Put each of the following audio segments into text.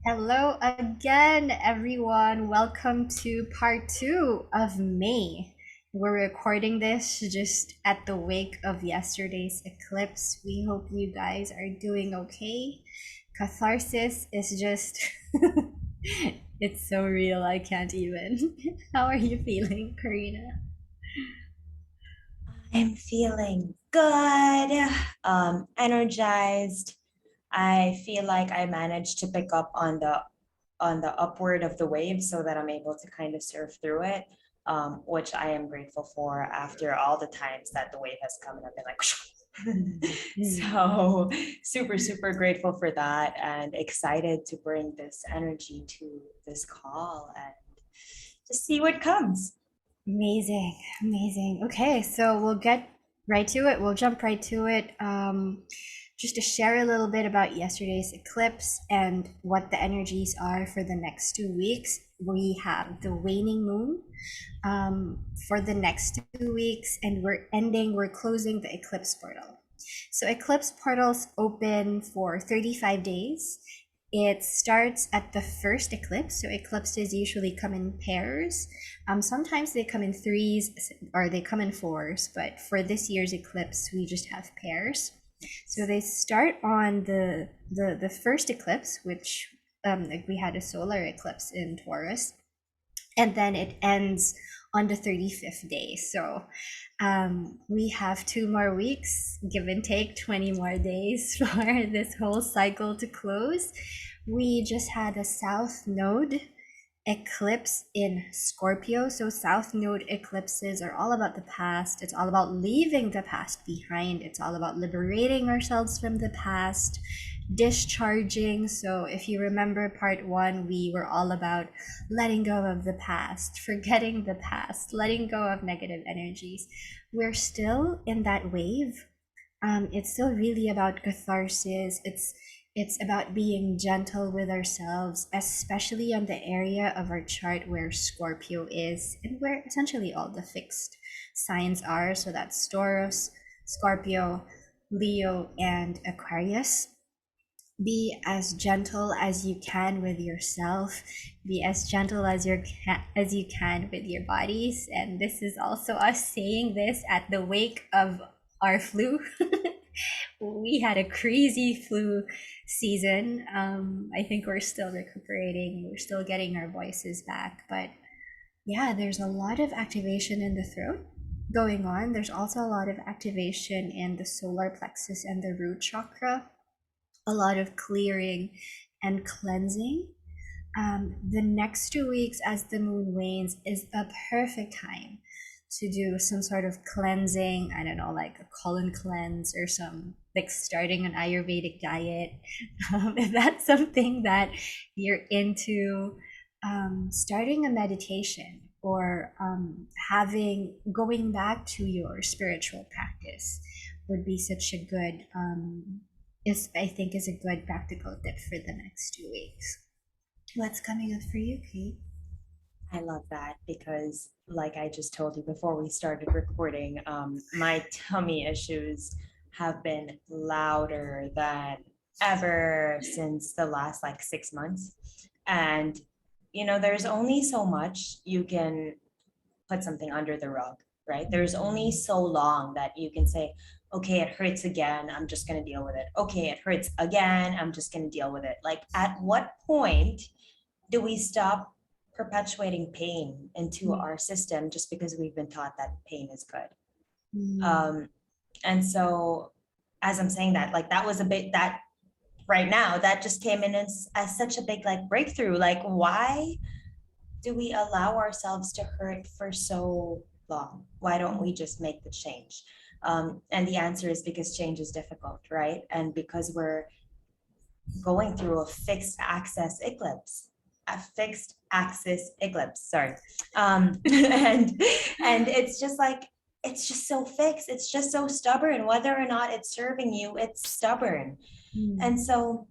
Hello again, everyone. Welcome to part two of May. We're recording this just at the wake of yesterday's eclipse. We hope you guys are doing okay. Catharsis is just, it's so real, I can't even. How are you feeling, Karina? I'm feeling good, energized. I feel like I managed to pick up on the upward of the wave so that I'm able to kind of surf through it, which I am grateful for after all the times that the wave has come and I've been like, so super grateful for that and excited to bring this energy to this call and just see what comes. Amazing, amazing. Okay, so we'll get right to it. We'll jump right to it. Just to share a little bit about yesterday's eclipse and what the energies are for the next 2 weeks. We have the waning moon for the next 2 weeks, and we're closing the eclipse portal. So, eclipse portals open for 35 days. It starts at the first eclipse. So eclipses usually come in pairs. Sometimes they come in threes or they come in fours, but for this year's eclipse, we just have pairs. So they start on the first eclipse, which like we had a solar eclipse in Taurus, and then it ends on the 35th day. So we have 2 more weeks, give and take 20 more days for this whole cycle to close. We just had a South Node eclipse in Scorpio. So, South Node eclipses are all about the past. It's all about leaving the past behind. It's all about liberating ourselves from the past, discharging. So, if you remember part one, we were all about letting go of the past, forgetting the past, letting go of negative energies. We're still in that wave. It's still really about catharsis. It's about being gentle with ourselves, especially on the area of our chart where Scorpio is and where essentially all the fixed signs are. So that's Taurus, Scorpio, Leo, and Aquarius. Be as gentle as you can with yourself. Be as gentle as you can with your bodies. And this is also us saying this at the wake of our flu. We had a crazy flu season. I think we're still recuperating. We're still getting our voices back. But yeah, there's a lot of activation in the throat going on. There's also a lot of activation in the solar plexus and the root chakra, a lot of clearing and cleansing. The next 2 weeks, as the moon wanes, is a perfect time to do some sort of cleansing. I don't know, like a colon cleanse or some like starting an Ayurvedic diet. If that's something that you're into, starting a meditation or having going back to your spiritual practice would be such a good is I think is a good practical tip for the next 2 weeks. What's coming up for you, Kate? I love that because, like I just told you before we started recording, my tummy issues have been louder than ever since the last like 6 months. And, there's only so much you can put something under the rug, right? There's only so long that you can say, okay, it hurts again. I'm just going to deal with it. Okay, it hurts again. I'm just going to deal with it. Like, at what point do we stop perpetuating pain into our system just because we've been taught that pain is good? Mm, Um, and so, as I'm saying that, like that was a bit that right now that just came in as such a big like breakthrough. Like, why do we allow ourselves to hurt for so long? Why don't we just make the change? And the answer is because change is difficult, right? And because we're going through a fixed axis eclipse, a fixed axis eclipse, sorry. And it's just like, it's just so fixed, it's just so stubborn. Whether or not it's serving you, it's stubborn. mm, And so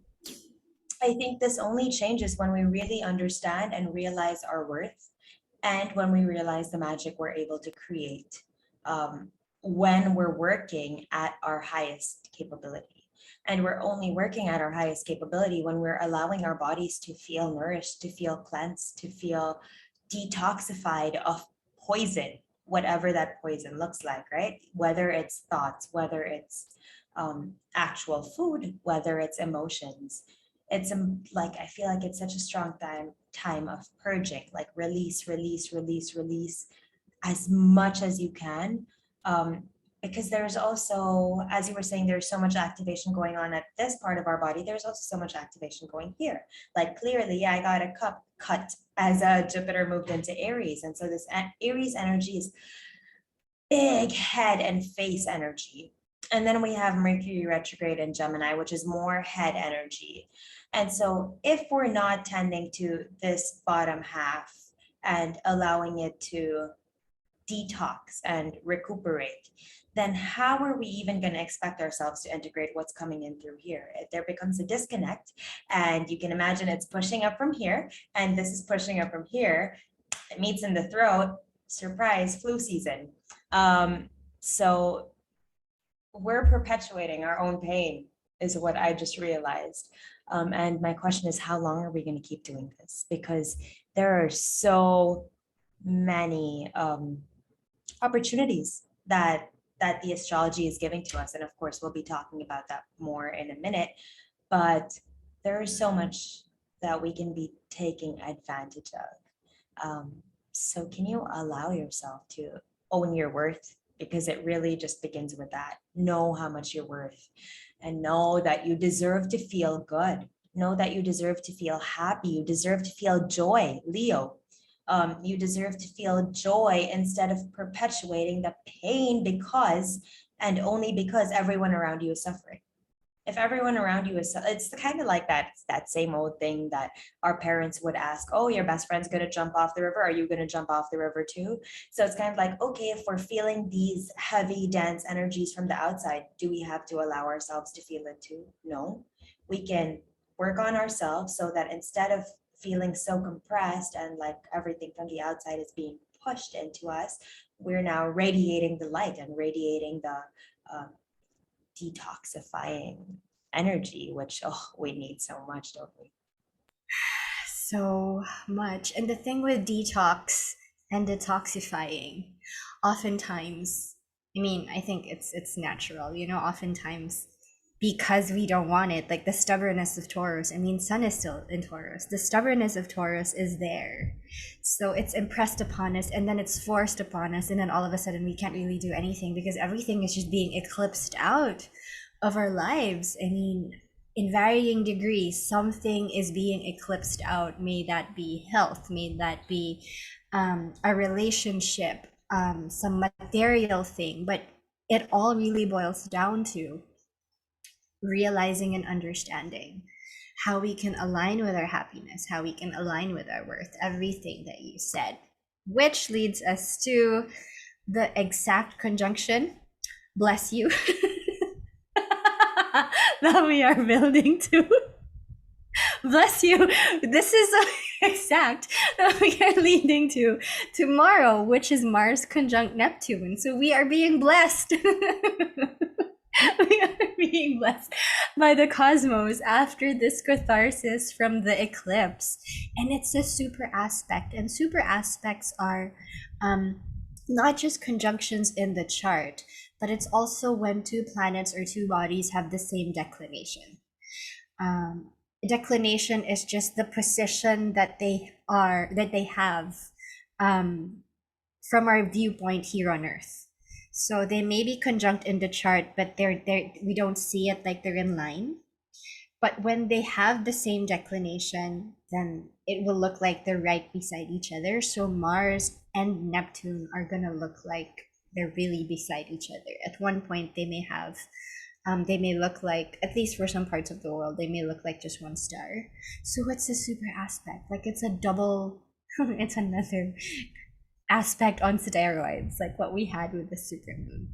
I think this only changes when we really understand and realize our worth, and when we realize the magic we're able to create, when we're working at our highest capability. And we're only working at our highest capability when we're allowing our bodies to feel nourished, to feel cleansed, to feel detoxified of poison, whatever that poison looks like, right? Whether it's thoughts, whether it's actual food, whether it's emotions. It's like I feel like it's such a strong time of purging, like release, release, release, release as much as you can. Um, because there's also, as you were saying, there's so much activation going on at this part of our body. There's also so much activation going here. Like clearly, I got a cup cut as Jupiter moved into Aries. And so this Aries energy is big head and face energy. And then we have Mercury retrograde in Gemini, which is more head energy. And so if we're not tending to this bottom half and allowing it to detox and recuperate, then how are we even going to expect ourselves to integrate what's coming in through here? There becomes a disconnect, and you can imagine it's pushing up from here, and this is pushing up from here. It meets in the throat. Surprise, flu season. So we're perpetuating our own pain, is what I just realized. And my question is, how long are we going to keep doing this? Because there are so many opportunities that the astrology is giving to us, and of course we'll be talking about that more in a minute, but there is so much that we can be taking advantage of. So can you allow yourself to own your worth, because it really just begins with that. Know how much you're worth, and know that you deserve to feel good. Know that you deserve to feel happy. You deserve to feel joy, Leo. You deserve to feel joy instead of perpetuating the pain because and only because everyone around you is suffering. If everyone around you is, it's kind of like that same old thing that our parents would ask, oh, your best friend's going to jump off the river, are you going to jump off the river too? So it's kind of like, okay, if we're feeling these heavy dense energies from the outside, do we have to allow ourselves to feel it too? No. We can work on ourselves so that instead of feeling so compressed and like everything from the outside is being pushed into us, we're now radiating the light and radiating the detoxifying energy, which we need so much, don't we? So much. And the thing with detox and detoxifying, oftentimes, I mean, I think it's natural, you know, oftentimes because we don't want it, like the stubbornness of Taurus. I mean, Sun is still in Taurus. The stubbornness of Taurus is there. So it's impressed upon us and then it's forced upon us. And then all of a sudden we can't really do anything because everything is just being eclipsed out of our lives. I mean, in varying degrees, something is being eclipsed out. May that be health, may that be a relationship, some material thing, but it all really boils down to realizing and understanding how we can align with our happiness, how we can align with our worth, everything that you said, which leads us to the exact conjunction, bless you, that we are building to. Bless you. This is exact that we are leading to tomorrow, which is Mars conjunct Neptune. So we are being blessed. We are being blessed by the cosmos after this catharsis from the eclipse. And it's a super aspect. And super aspects are not just conjunctions in the chart, but it's also when two planets or two bodies have the same declination. Um, Declination is just the position that they have from our viewpoint here on Earth. So they may be conjunct in the chart, but they're we don't see it like they're in line. But when they have the same declination, then it will look like they're right beside each other. So Mars and Neptune are gonna look like they're really beside each other. At one point, they may look like, at least for some parts of the world, they may look like just one star. So it's a super aspect, like it's a double, it's another aspect on steroids, like what we had with the supermoon.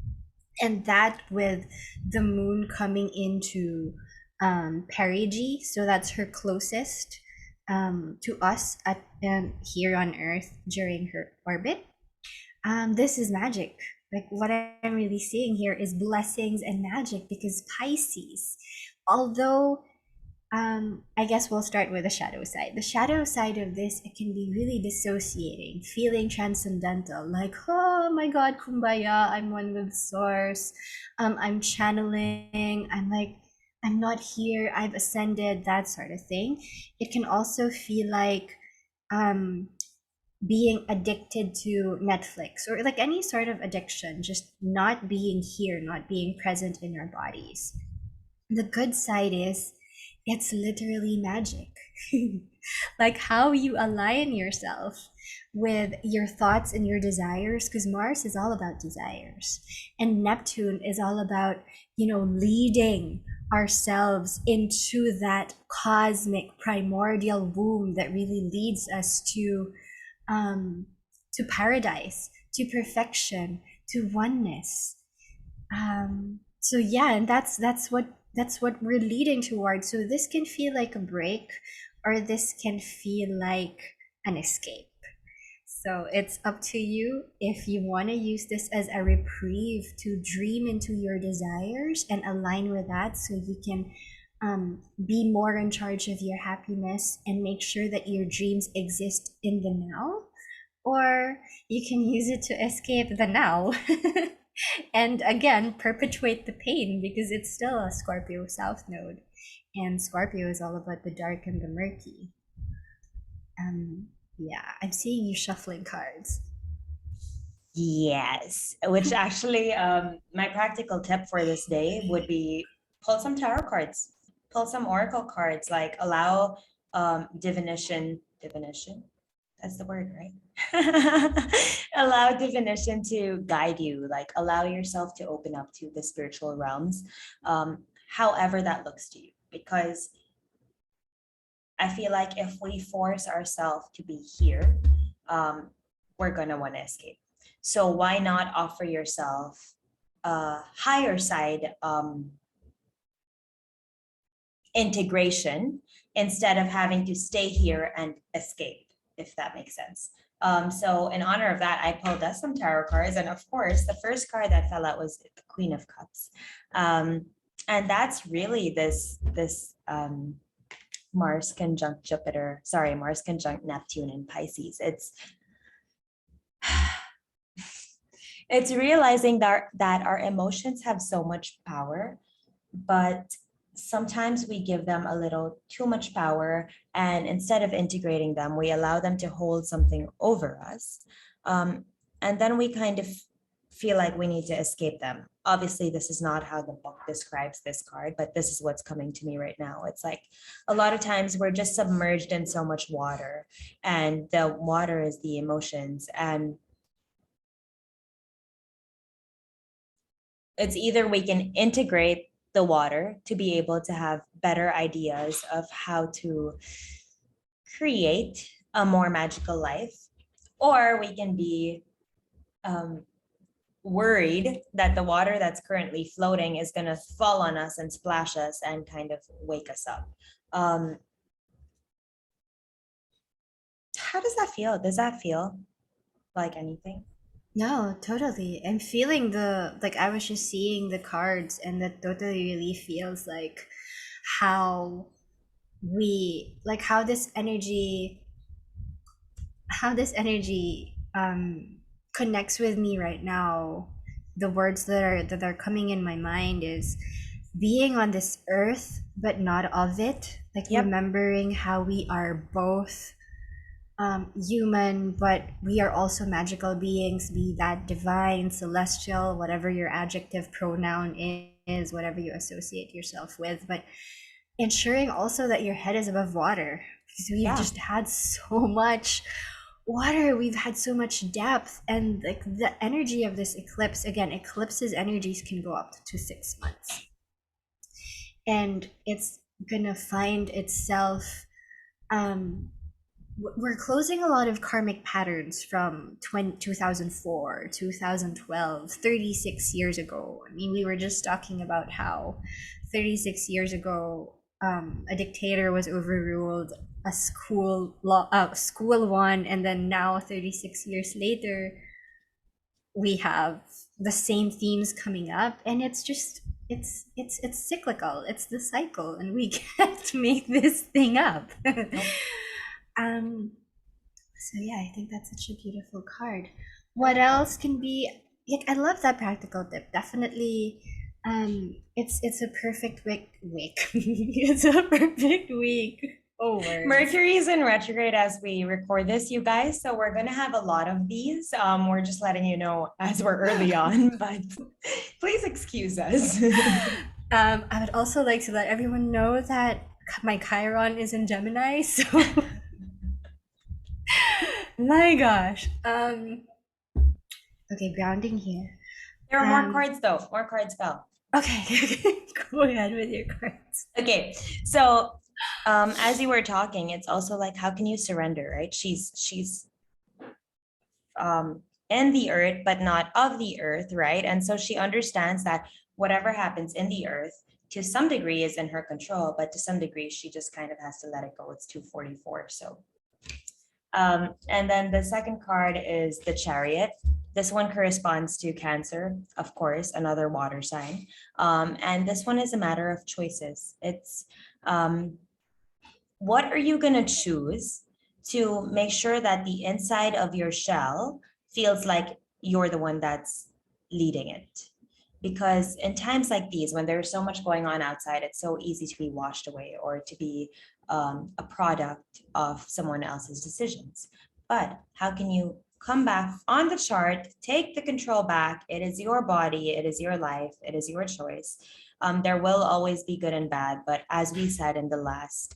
And that with the moon coming into perigee, so that's her closest to us at here on Earth during her orbit. This is magic. Like what I'm really seeing here is blessings and magic because Pisces, although I guess we'll start with the shadow side. The shadow side of this, it can be really dissociating, feeling transcendental, like, oh my God, kumbaya, I'm one with source. I'm channeling, I'm like, I'm not here, I've ascended, that sort of thing. It can also feel like um, being addicted to Netflix or like any sort of addiction, just not being here, not being present in our bodies. The good side is it's literally magic. Like how you align yourself with your thoughts and your desires, because Mars is all about desires, and Neptune is all about, leading ourselves into that cosmic primordial womb that really leads us um, to paradise, to perfection, to oneness. So yeah, and that's what we're leading towards. So this can feel like a break, or this can feel like an escape. So it's up to you if you want to use this as a reprieve to dream into your desires and align with that, so you can be more in charge of your happiness and make sure that your dreams exist in the now, or you can use it to escape the now and again perpetuate the pain, because it's still a Scorpio south node, and Scorpio is all about the dark and the murky. Yeah, I'm seeing you shuffling cards. Yes, which actually, my practical tip for this day would be pull some tarot cards, pull some oracle cards, like allow divination, that's the word, right? Allow divination to guide you, like allow yourself to open up to the spiritual realms, however that looks to you. Because I feel like if we force ourselves to be here, um, we're gonna want to escape. So why not offer yourself a higher side integration instead of having to stay here and escape, if that makes sense. So in honor of that, I pulled us some tarot cards, and of course, the first card that fell out was the Queen of Cups, and that's really this Mars conjunct Jupiter, sorry, Mars conjunct Neptune in Pisces. It's realizing that our emotions have so much power, but sometimes we give them a little too much power, and instead of integrating them, we allow them to hold something over us. Um, and then we kind of feel like we need to escape them. Obviously, this is not how the book describes this card, but this is what's coming to me right now. It's like a lot of times we're just submerged in so much water, and the water is the emotions. And it's either we can integrate the water to be able to have better ideas of how to create a more magical life, or we can be um, worried that the water that's currently floating is going to fall on us and splash us and kind of wake us up. Um, how does that feel? Does that feel like anything? No, totally. I'm feeling like I was just seeing the cards, and that totally really feels like how how this energy connects with me right now. The words that are coming in my mind is being on this earth but not of it, like Yep. remembering how we are both human, but we are also magical beings, be that divine, celestial, whatever your adjective pronoun is, whatever you associate yourself with. But ensuring also that your head is above water, because we've Yeah. just had so much water, we've had so much depth, and like the energy of this eclipse, again, eclipses energies can go up to 6 months, and it's gonna find itself um we're closing a lot of karmic patterns from 2004, 2012, 36 years ago. I mean, we were just talking about how 36 years ago, a dictator was overruled, a school won, and then now 36 years later, we have the same themes coming up, and it's just it's cyclical. It's the cycle, and we can't make this thing up. Nope. um, so yeah, I think that's such a beautiful card. What else can be like I love that practical tip. Definitely it's a perfect week. It's a perfect week. Oh words. Mercury is in retrograde as we record this, you guys. So we're gonna have a lot of these. We're just letting you know as we're early on, but please excuse us. I would also like to let everyone know that my Chiron is in Gemini, so my gosh. Okay, grounding here. There are more Um, cards though. More cards fell. okay, go ahead with your cards. Okay, so as you were talking, it's also like how can you surrender, right? She's in the earth, but not of the earth, right? And so she understands that whatever happens in the earth to some degree is in her control, but to some degree she just kind of has to let it go. It's 244. So and then the second card is the Chariot. This one corresponds to Cancer, of course, another water sign. And this one is a matter of choices. It's what are you going to choose to make sure that the inside of your shell feels like you're the one that's leading it? Because in times like these, when there's so much going on outside, it's so easy to be washed away or to be a product of someone else's decisions. But how can you come back on the chart, take the control back? It is your body, it is your life, it is your choice. There will always be good and bad, but as we said in the last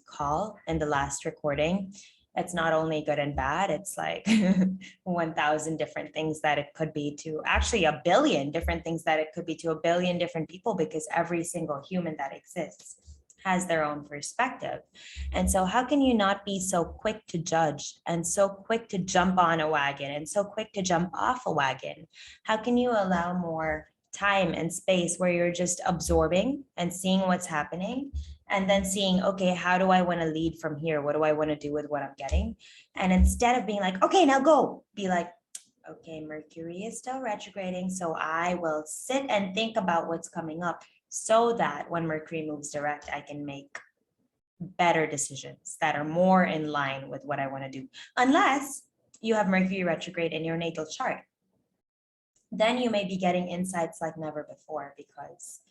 call, in the last recording, it's not only good and bad, it's like 1,000 different things that it could be to actually a billion different things that it could be to a billion different people, because every single human that exists has their own perspective. And so how can you not be so quick to judge and so quick to jump on a wagon and so quick to jump off a wagon? How can you allow more time and space where you're just absorbing and seeing what's happening and then seeing, okay, how do I want to lead from here? What do I want to do with what I'm getting? And instead of being like, okay, now go, be like, okay, Mercury is still retrograding, so I will sit and think about what's coming up so that when Mercury moves direct, I can make better decisions that are more in line with what I want to do. Unless you have Mercury retrograde in your natal chart, then you may be getting insights like never before, because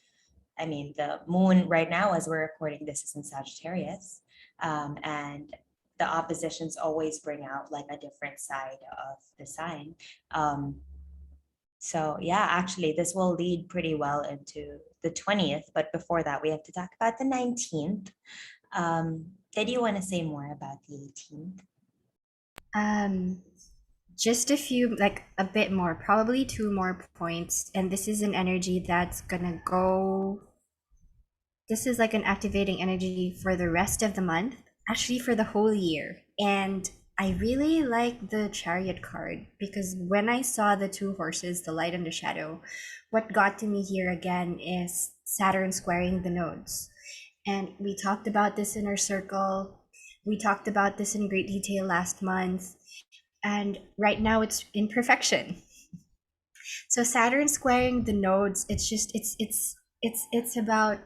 I mean, the moon right now, as we're recording this, is in Sagittarius. And the oppositions always bring out like a different side of the sign. So yeah, actually, this will lead pretty well into the 20th. But before that, we have to talk about the 19th. Did you want to say more about the 18th? Um, just a few, like a bit more, probably two more points, and this is an energy that's gonna go. This is like an activating energy for the rest of the month, actually for the whole year. And I really like the Chariot card because when I saw the two horses, the light and the shadow, what got to me here again is Saturn squaring the nodes. And we talked about this in our circle. We talked about this in great detail last month. And right now it's in perfection. So Saturn squaring the nodes, it's just it's about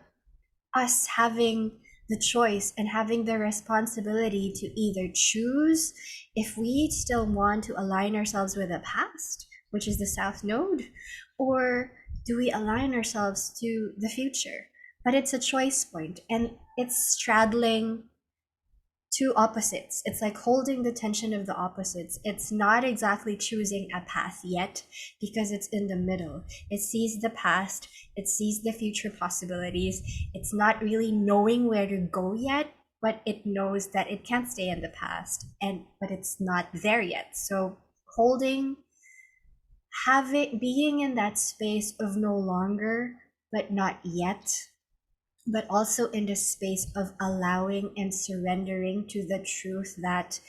us having the choice and having the responsibility to either choose if we still want to align ourselves with the past, which is the South Node, or do we align ourselves to the future? But it's a choice point and it's straddling two opposites. It's like holding the tension of the opposites. It's not exactly choosing a path yet because it's in the middle. It sees the past, it sees the future possibilities. It's not really knowing where to go yet, but it knows that it can't stay in the past and but it's not there yet. So holding being in that space of no longer but not yet, but also in the space of allowing and surrendering to the truth that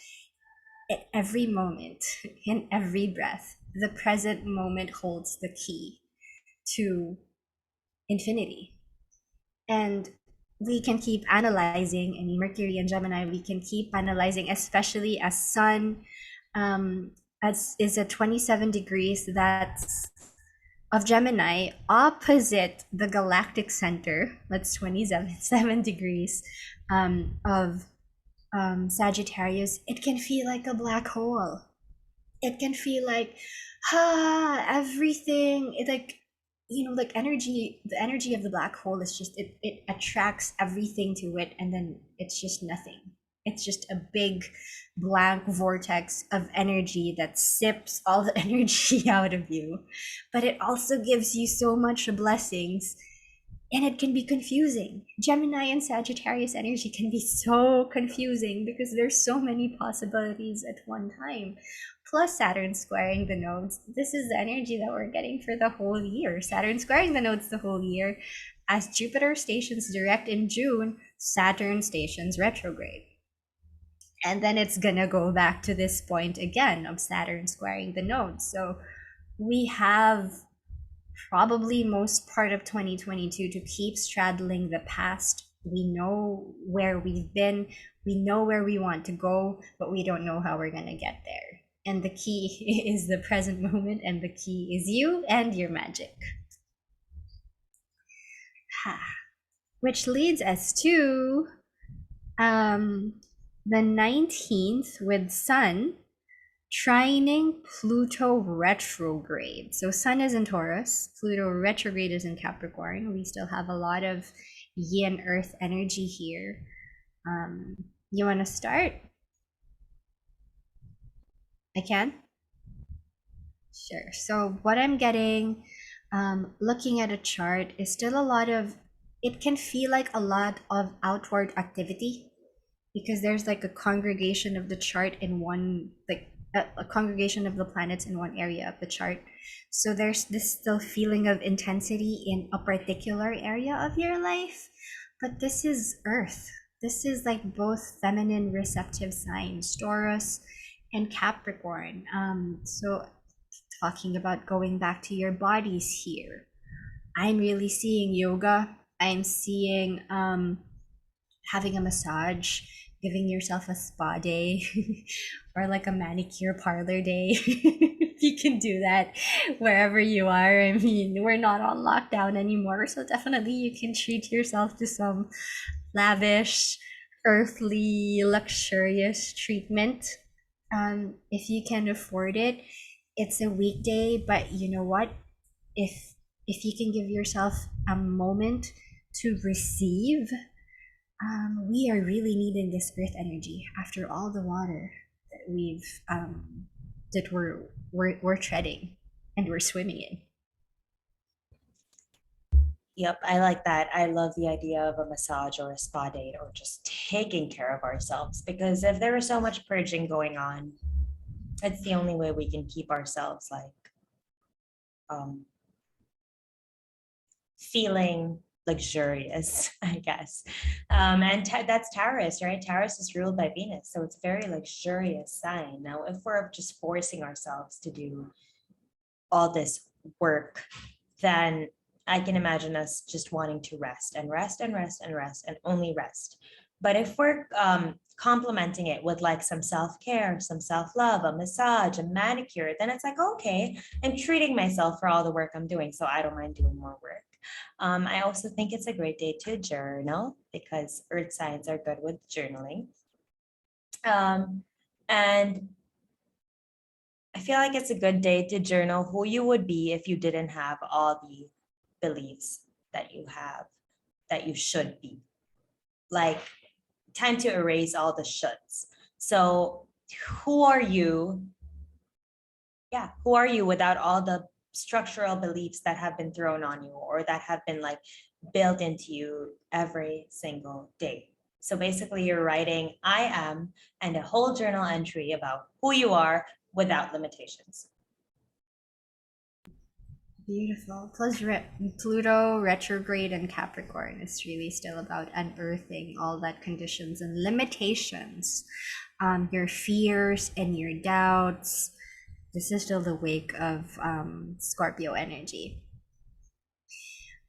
at every moment, in every breath, the present moment holds the key to infinity. And we can keep analyzing, I mean, Mercury and Gemini, we can keep analyzing, especially as Sun as is at 27 degrees. That's of Gemini opposite the galactic center. That's 27 degrees of Sagittarius. It can feel like a black hole. It can feel like everything it like like energy. The energy of the black hole is just it attracts everything to it, and then it's just nothing. It's just a big blank vortex of energy that sips all the energy out of you, but it also gives you so much blessings, and it can be confusing. Gemini and Sagittarius energy can be so confusing because there's so many possibilities at one time. Plus Saturn squaring the nodes. This is the energy that we're getting for the whole year. Saturn squaring the nodes the whole year. As Jupiter stations direct in June, Saturn stations retrograde. And then it's gonna go back to this point again of Saturn squaring the nodes. So we have probably most part of 2022 to keep straddling the past. We know where we've been, we know where we want to go, but we don't know how we're going to get there. And the key is the present moment, and the key is you and your magic. Which leads us to the 19th with Sun trining Pluto retrograde. So Sun is in Taurus, Pluto retrograde is in Capricorn. We still have a lot of yin earth energy here. You want to start? I can? Sure. So what I'm getting, looking at a chart, is still a lot of, it can feel like a lot of outward activity because there's like a congregation of the chart in one, like a congregation of the planets in one area of the chart. So there's this still feeling of intensity in a particular area of your life, but this is Earth. This is like both feminine receptive signs, Taurus and Capricorn. So talking about going back to your bodies here. I'm really seeing yoga. I'm seeing having a massage, giving yourself a spa day, or like a manicure parlor day. You can do that wherever you are. I mean, we're not on lockdown anymore, so definitely you can treat yourself to some lavish, earthly, luxurious treatment. If you can afford it, it's a weekday, but you know what? If you can give yourself a moment to receive, we are really needing this earth energy after all the water that we're treading and we're swimming in. Yep, I like that. I love the idea of a massage or a spa date or just taking care of ourselves because if there is so much purging going on, it's the only way we can keep ourselves like um, feeling luxurious, I guess. That's Taurus, right? Taurus is ruled by Venus, so it's a very luxurious sign. Now, if we're just forcing ourselves to do all this work, then I can imagine us just wanting to rest and rest and rest and rest and only rest. But if we're complementing it with like some self-care, some self-love, a massage, a manicure, then it's like, okay, I'm treating myself for all the work I'm doing, so I don't mind doing more work. I also think it's a great day to journal because earth signs are good with journaling. And I feel like it's a good day to journal who you would be if you didn't have all the beliefs that you have, that you should be. Like, time to erase all the shoulds. So, who are you? Yeah, who are you without all the structural beliefs that have been thrown on you or that have been like built into you every single day? So basically, you're writing I am and a whole journal entry about who you are without limitations. Beautiful. Plus, Pluto retrograde in Capricorn. It's really still about unearthing all that conditions and limitations, your fears and your doubts. This is still the wake of Scorpio energy.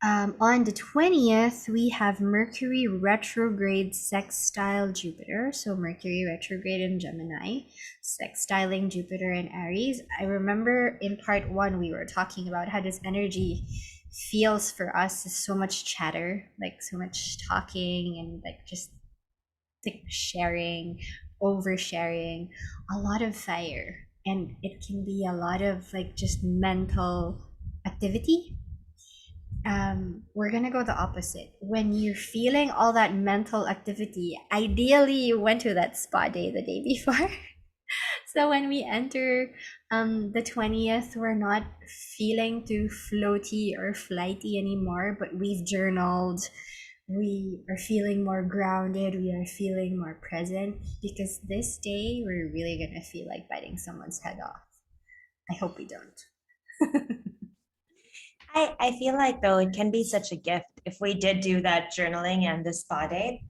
On the 20th, we have Mercury retrograde sextile Jupiter. So Mercury retrograde in Gemini, sextiling Jupiter in Aries. I remember in part one, we were talking about how this energy feels for us is so much chatter, like so much talking and like just like sharing, oversharing, a lot of fire. And it can be a lot of like just mental activity. We're gonna go the opposite. When you're feeling all that mental activity, ideally you went to that spa day the day before. So when we enter the 20th, we're not feeling too floaty or flighty anymore, but we've journaled. We are feeling more grounded. We are feeling more present because this day we're really gonna feel like biting someone's head off. I hope we don't. I feel like though it can be such a gift if we did do that journaling and the spa day.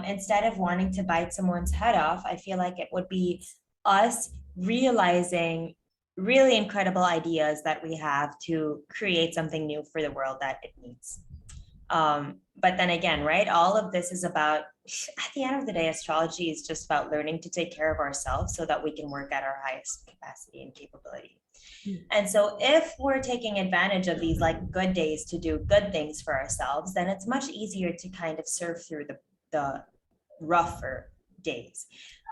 Instead of wanting to bite someone's head off, I feel like it would be us realizing really incredible ideas that we have to create something new for the world that it needs. But then again, right, all of this is about, at the end of the day, astrology is just about learning to take care of ourselves so that we can work at our highest capacity and capability. And so if we're taking advantage of these like good days to do good things for ourselves, then it's much easier to kind of surf through the rougher days.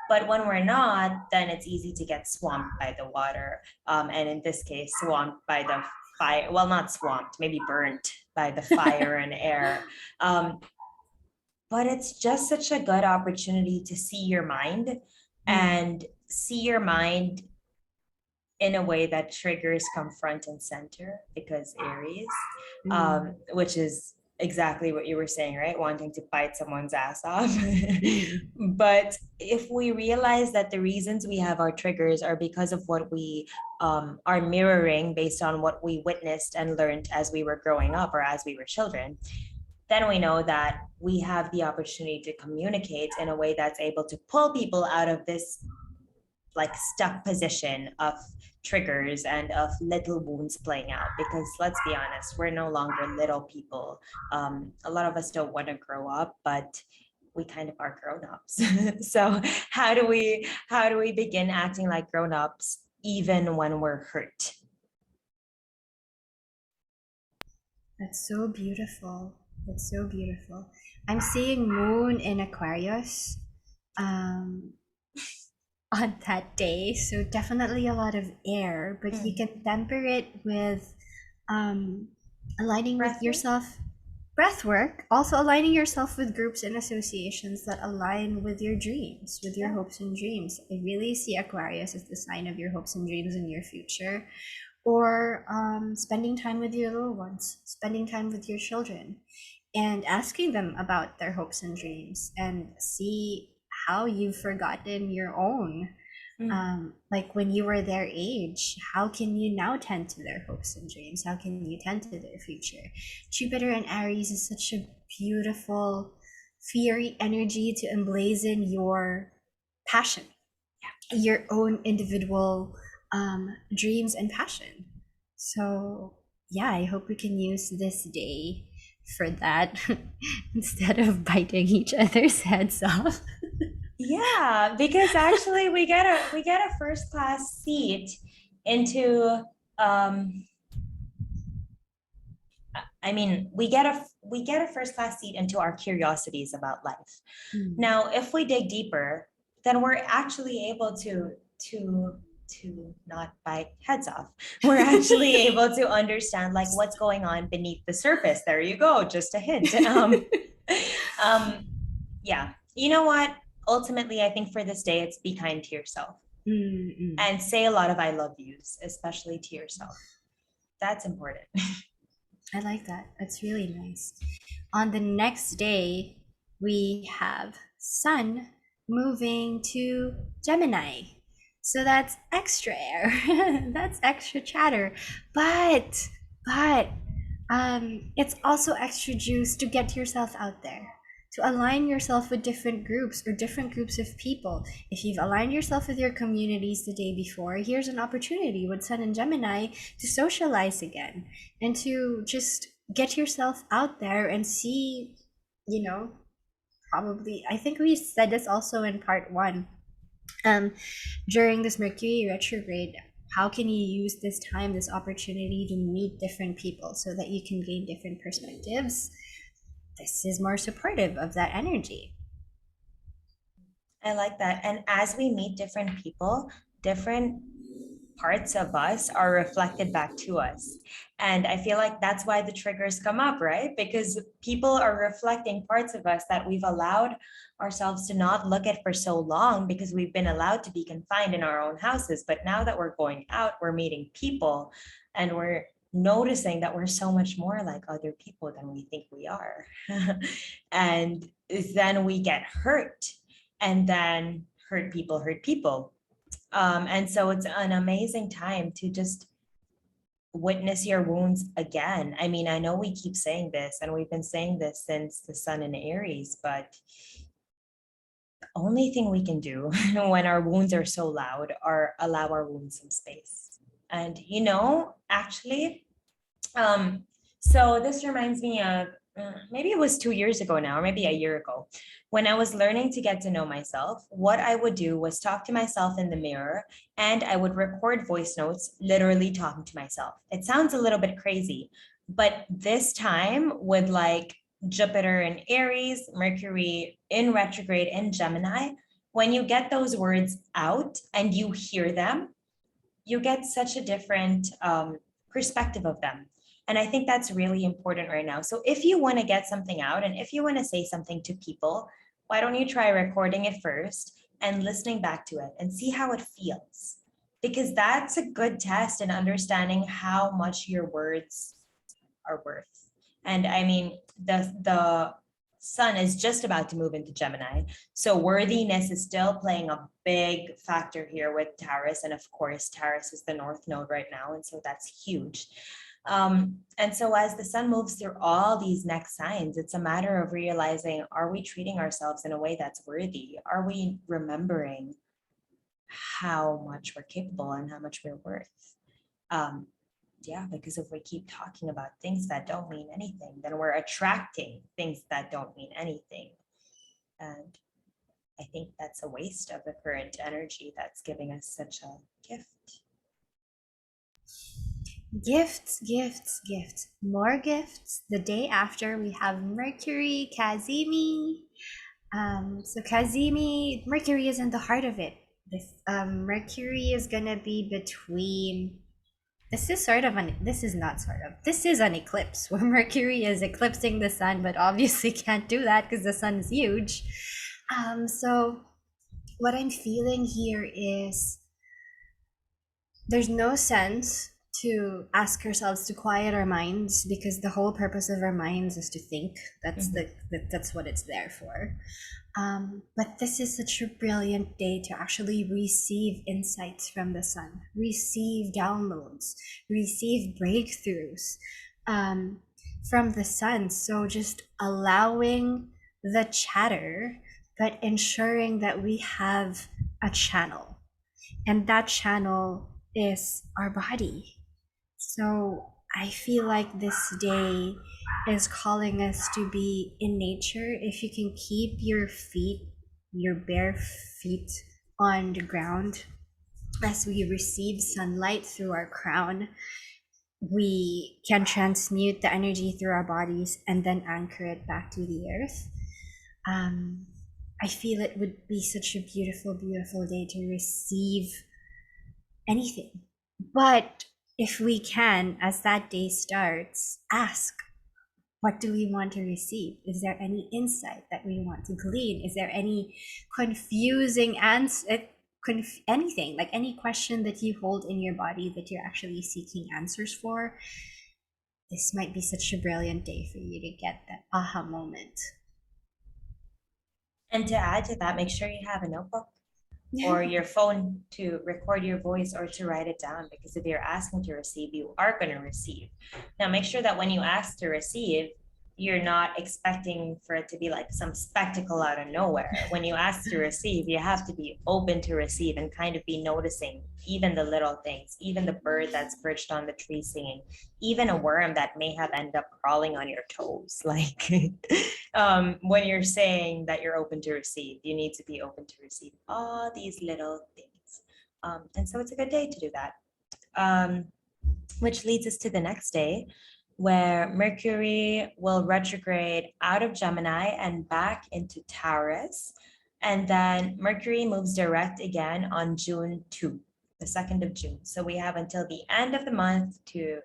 But when we're not, then it's easy to get swamped by the water. And in this case, swamped by the fire. Well, not swamped, maybe burnt by the fire and air. But it's just such a good opportunity to see your mind and see your mind in a way that triggers come front and center because Aries, which is exactly what you were saying, right? Wanting to bite someone's ass off. But if we realize that the reasons we have our triggers are because of what we are mirroring based on what we witnessed and learned as we were growing up or as we were children, then we know that we have the opportunity to communicate in a way that's able to pull people out of this like stuck position of triggers and of little wounds playing out, because let's be honest, we're no longer little people. A lot of us don't want to grow up, but we kind of are grown-ups. So how do we begin acting like grown-ups even when we're hurt? That's so beautiful. That's so beautiful. I'm seeing moon in Aquarius um, on that day. So definitely a lot of air, but you can temper it with um, aligning with Breath work? yourself, breath work, also aligning yourself with groups and associations that align with your dreams, with your Yeah. hopes and dreams. I really see Aquarius as the sign of your hopes and dreams in your future, or spending time with your little ones, spending time with your children, and asking them about their hopes and dreams and see how you've forgotten your own. Like when you were their age, how can you now tend to their hopes and dreams? How can you tend to their future? Jupiter and Aries is such a beautiful, fiery energy to emblazon your passion, your own individual dreams and passion. So, yeah, I hope we can use this day for that instead of biting each other's heads off. Yeah, because actually we get a first class seat into I mean, we get a first class seat into our curiosities about life. Now, if we dig deeper, then we're actually able to not bite heads off. We're actually able to understand like what's going on beneath the surface. There you go, just a hint. Yeah. You know what? Ultimately, I think for this day, it's be kind to yourself and say a lot of I love yous, especially to yourself. That's important. I like that. That's really nice. On the next day, we have Sun moving to Gemini. So that's extra air. That's extra chatter. But it's also extra juice to get yourself out there. to align yourself with different groups or different groups of people. If you've aligned yourself with your communities the day before, here's an opportunity with Sun and Gemini to socialize again and to just get yourself out there and see, you know, probably, I think we said this also in part one. Um, During this Mercury retrograde, how can you use this time, this opportunity to meet different people so that you can gain different perspectives? This is more supportive of that energy. I like that. And as we meet different people, different parts of us are reflected back to us. And I feel like that's why the triggers come up, right? Because people are reflecting parts of us that we've allowed ourselves to not look at for so long because we've been allowed to be confined in our own houses. But now that we're going out, we're meeting people and we're noticing that we're so much more like other people than we think we are. And then we get hurt, and then hurt people. And so it's an amazing time to just witness your wounds again. I mean, I know we keep saying this, and we've been saying this since the sun in Aries, but the only thing we can do when our wounds are so loud are allow our wounds some space. And, actually, um, so this reminds me of maybe it was 2 years ago now, or maybe a year ago, when I was learning to get to know myself. What I would do was talk to myself in the mirror, and I would record voice notes, literally talking to myself. It sounds a little bit crazy, but this time with like Jupiter in Aries, Mercury in retrograde in Gemini, when you get those words out and you hear them, you get such a different perspective of them. And I think that's really important right now. So if you want to get something out and if you want to say something to people, why don't you try recording it first and listening back to it and see how it feels? Because that's a good test in understanding how much your words are worth. And I mean, the sun is just about to move into Gemini. So worthiness is still playing a big factor here with Taurus. And of course, Taurus is the North Node right now. And so that's huge. And so as the sun moves through all these next signs, it's a matter of realizing, are we treating ourselves in a way that's worthy? Are we remembering how much we're capable and how much we're worth? Um, yeah, because if we keep talking about things that don't mean anything, then we're attracting things that don't mean anything. And I think that's a waste of the current energy that's giving us such a gift. Gifts, gifts, gifts. More gifts. The day after, we have Mercury Cazimi. So Cazimi, Mercury is in the heart of it. Mercury is gonna be between. This is sort of an. This is not sort of. This is an eclipse where Mercury is eclipsing the sun, but obviously can't do that because the sun is huge. So what I'm feeling here is there's no sense to ask ourselves to quiet our minds because the whole purpose of our minds is to think. That's what it's there for. But this is such a brilliant day to actually receive insights from the sun, receive downloads, receive breakthroughs from the sun. So just allowing the chatter, but ensuring that we have a channel, and that channel is our body. So I feel like this day is calling us to be in nature. If you can keep your feet, your bare feet on the ground as we receive sunlight through our crown, we can transmute the energy through our bodies and then anchor it back to the earth. I feel it would be such a beautiful, beautiful day to receive anything. But if we can, as that day starts, ask, what do we want to receive? Is there any insight that we want to glean? Is there any confusing answer? Anything, like any question that you hold in your body that you're actually seeking answers for? This might be such a brilliant day for you to get that aha moment. And to add to that, make sure you have a notebook or your phone to record your voice or to write it down, because if you're asking to receive, you are going to receive. Now make sure that when you ask to receive, you're not expecting for it to be like some spectacle out of nowhere. When you ask to receive, you have to be open to receive and kind of be noticing even the little things, even the bird that's perched on the tree singing, even a worm that may have ended up crawling on your toes. Like when you're saying that you're open to receive, you need to be open to receive all these little things. And so it's a good day to do that. Um, which leads us to the next day, where Mercury will retrograde out of Gemini and back into Taurus. And then Mercury moves direct again on June 2, the 2nd of June. So we have until the end of the month to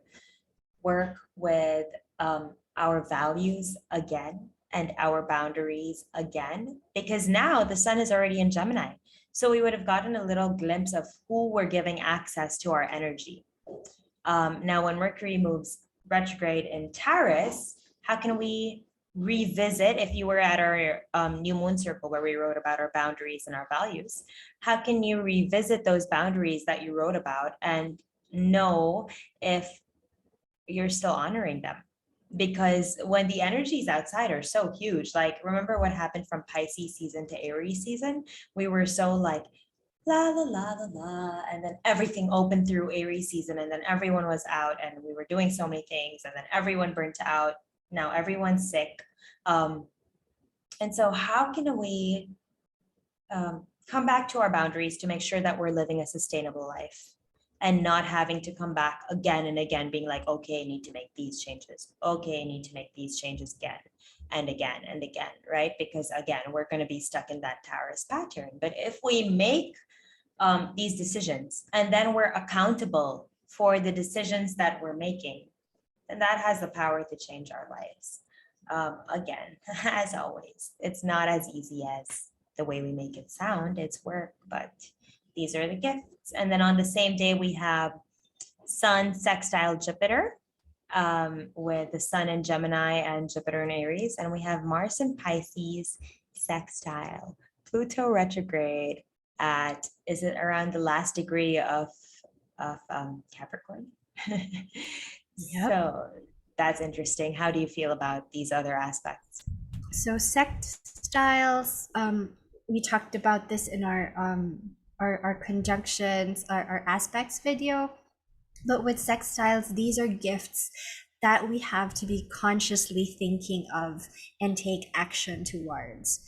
work with our values again and our boundaries again, because now the sun is already in Gemini. So we would have gotten a little glimpse of who we're giving access to our energy. Now, when Mercury moves retrograde in Taurus, how can we revisit, if you were at our new moon circle where we wrote about our boundaries and our values, how can you revisit those boundaries that you wrote about and know if you're still honoring them? Because when the energies outside are so huge, like remember what happened from Pisces season to Aries season? We were so like, la la la la la, and then everything opened through Aries season, and then everyone was out, and we were doing so many things, and then everyone burnt out. Now everyone's sick, um, and so how can we come back to our boundaries to make sure that we're living a sustainable life and not having to come back again and again, being like, okay, I need to make these changes. Okay, I need to make these changes again and again and again, right? Because again, we're going to be stuck in that Taurus pattern. But if we make these decisions and then we're accountable for the decisions that we're making, then that has the power to change our lives. Again, as always, it's not as easy as the way we make it sound. It's work, but these are the gifts. And then on the same day, we have Sun sextile Jupiter, with the Sun in Gemini and Jupiter in Aries. And we have Mars in Pisces sextile Pluto retrograde at, is it around the last degree of Capricorn? Yep. So that's interesting. How do you feel about these other aspects? So sextiles, we talked about this in our conjunctions, our aspects video. But with sextiles, these are gifts that we have to be consciously thinking of and take action towards.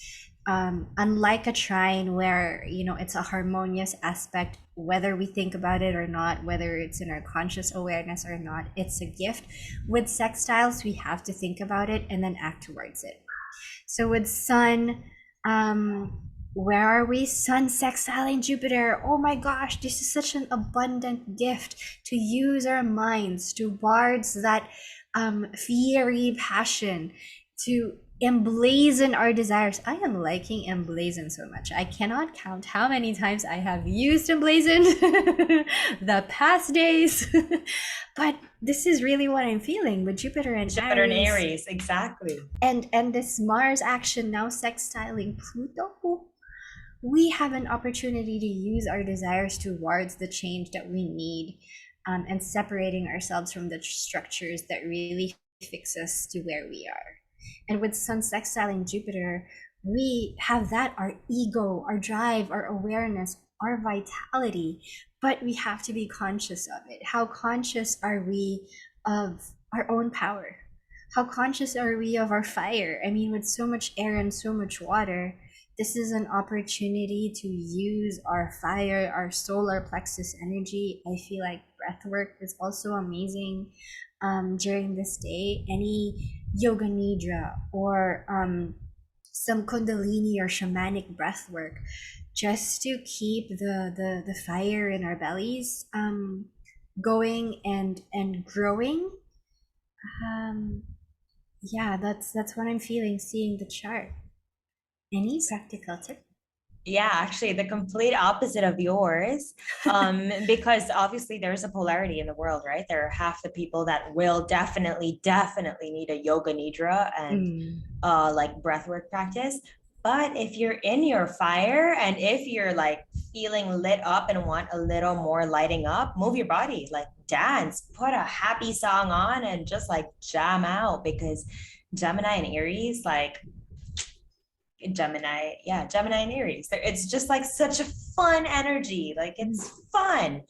Unlike a trine where, you know, it's a harmonious aspect, whether we think about it or not, whether it's in our conscious awareness or not, it's a gift. With sextiles, we have to think about it and then act towards it. So with Sun, where are we? Sun sextiling Jupiter. Oh my gosh, this is such an abundant gift to use our minds towards that fiery passion, to emblazon our desires. I am liking emblazon so much. I cannot count how many times I have used emblazon the past days. But this is really what I'm feeling with Jupiter and Jupiter and Aries. Aries, exactly. And this Mars action now sextiling Pluto. We have an opportunity to use our desires towards the change that we need, and separating ourselves from the structures that really fix us to where we are. And with Sun sextiling Jupiter, we have that, our ego, our drive, our awareness, our vitality, but we have to be conscious of it. How conscious are we of our own power? How conscious are we of our fire? I mean, with so much air and so much water, this is an opportunity to use our fire, our solar plexus energy. I feel like breath work is also amazing during this day. Any yoga nidra or some kundalini or shamanic breath work, just to keep the fire in our bellies going and growing. Yeah, that's what I'm feeling seeing the chart. Any practical tip? Yeah, actually, the complete opposite of yours. Because obviously there's a polarity in the world, right? There are half the people that will definitely, definitely need a yoga nidra and like breathwork practice. But if you're in your fire and if you're like feeling lit up and want a little more lighting up, move your body, like dance, put a happy song on and just like jam out, because Gemini and Aries, like Gemini, yeah, Gemini and Aries. It's just like such a fun energy. Like Mm. it's fun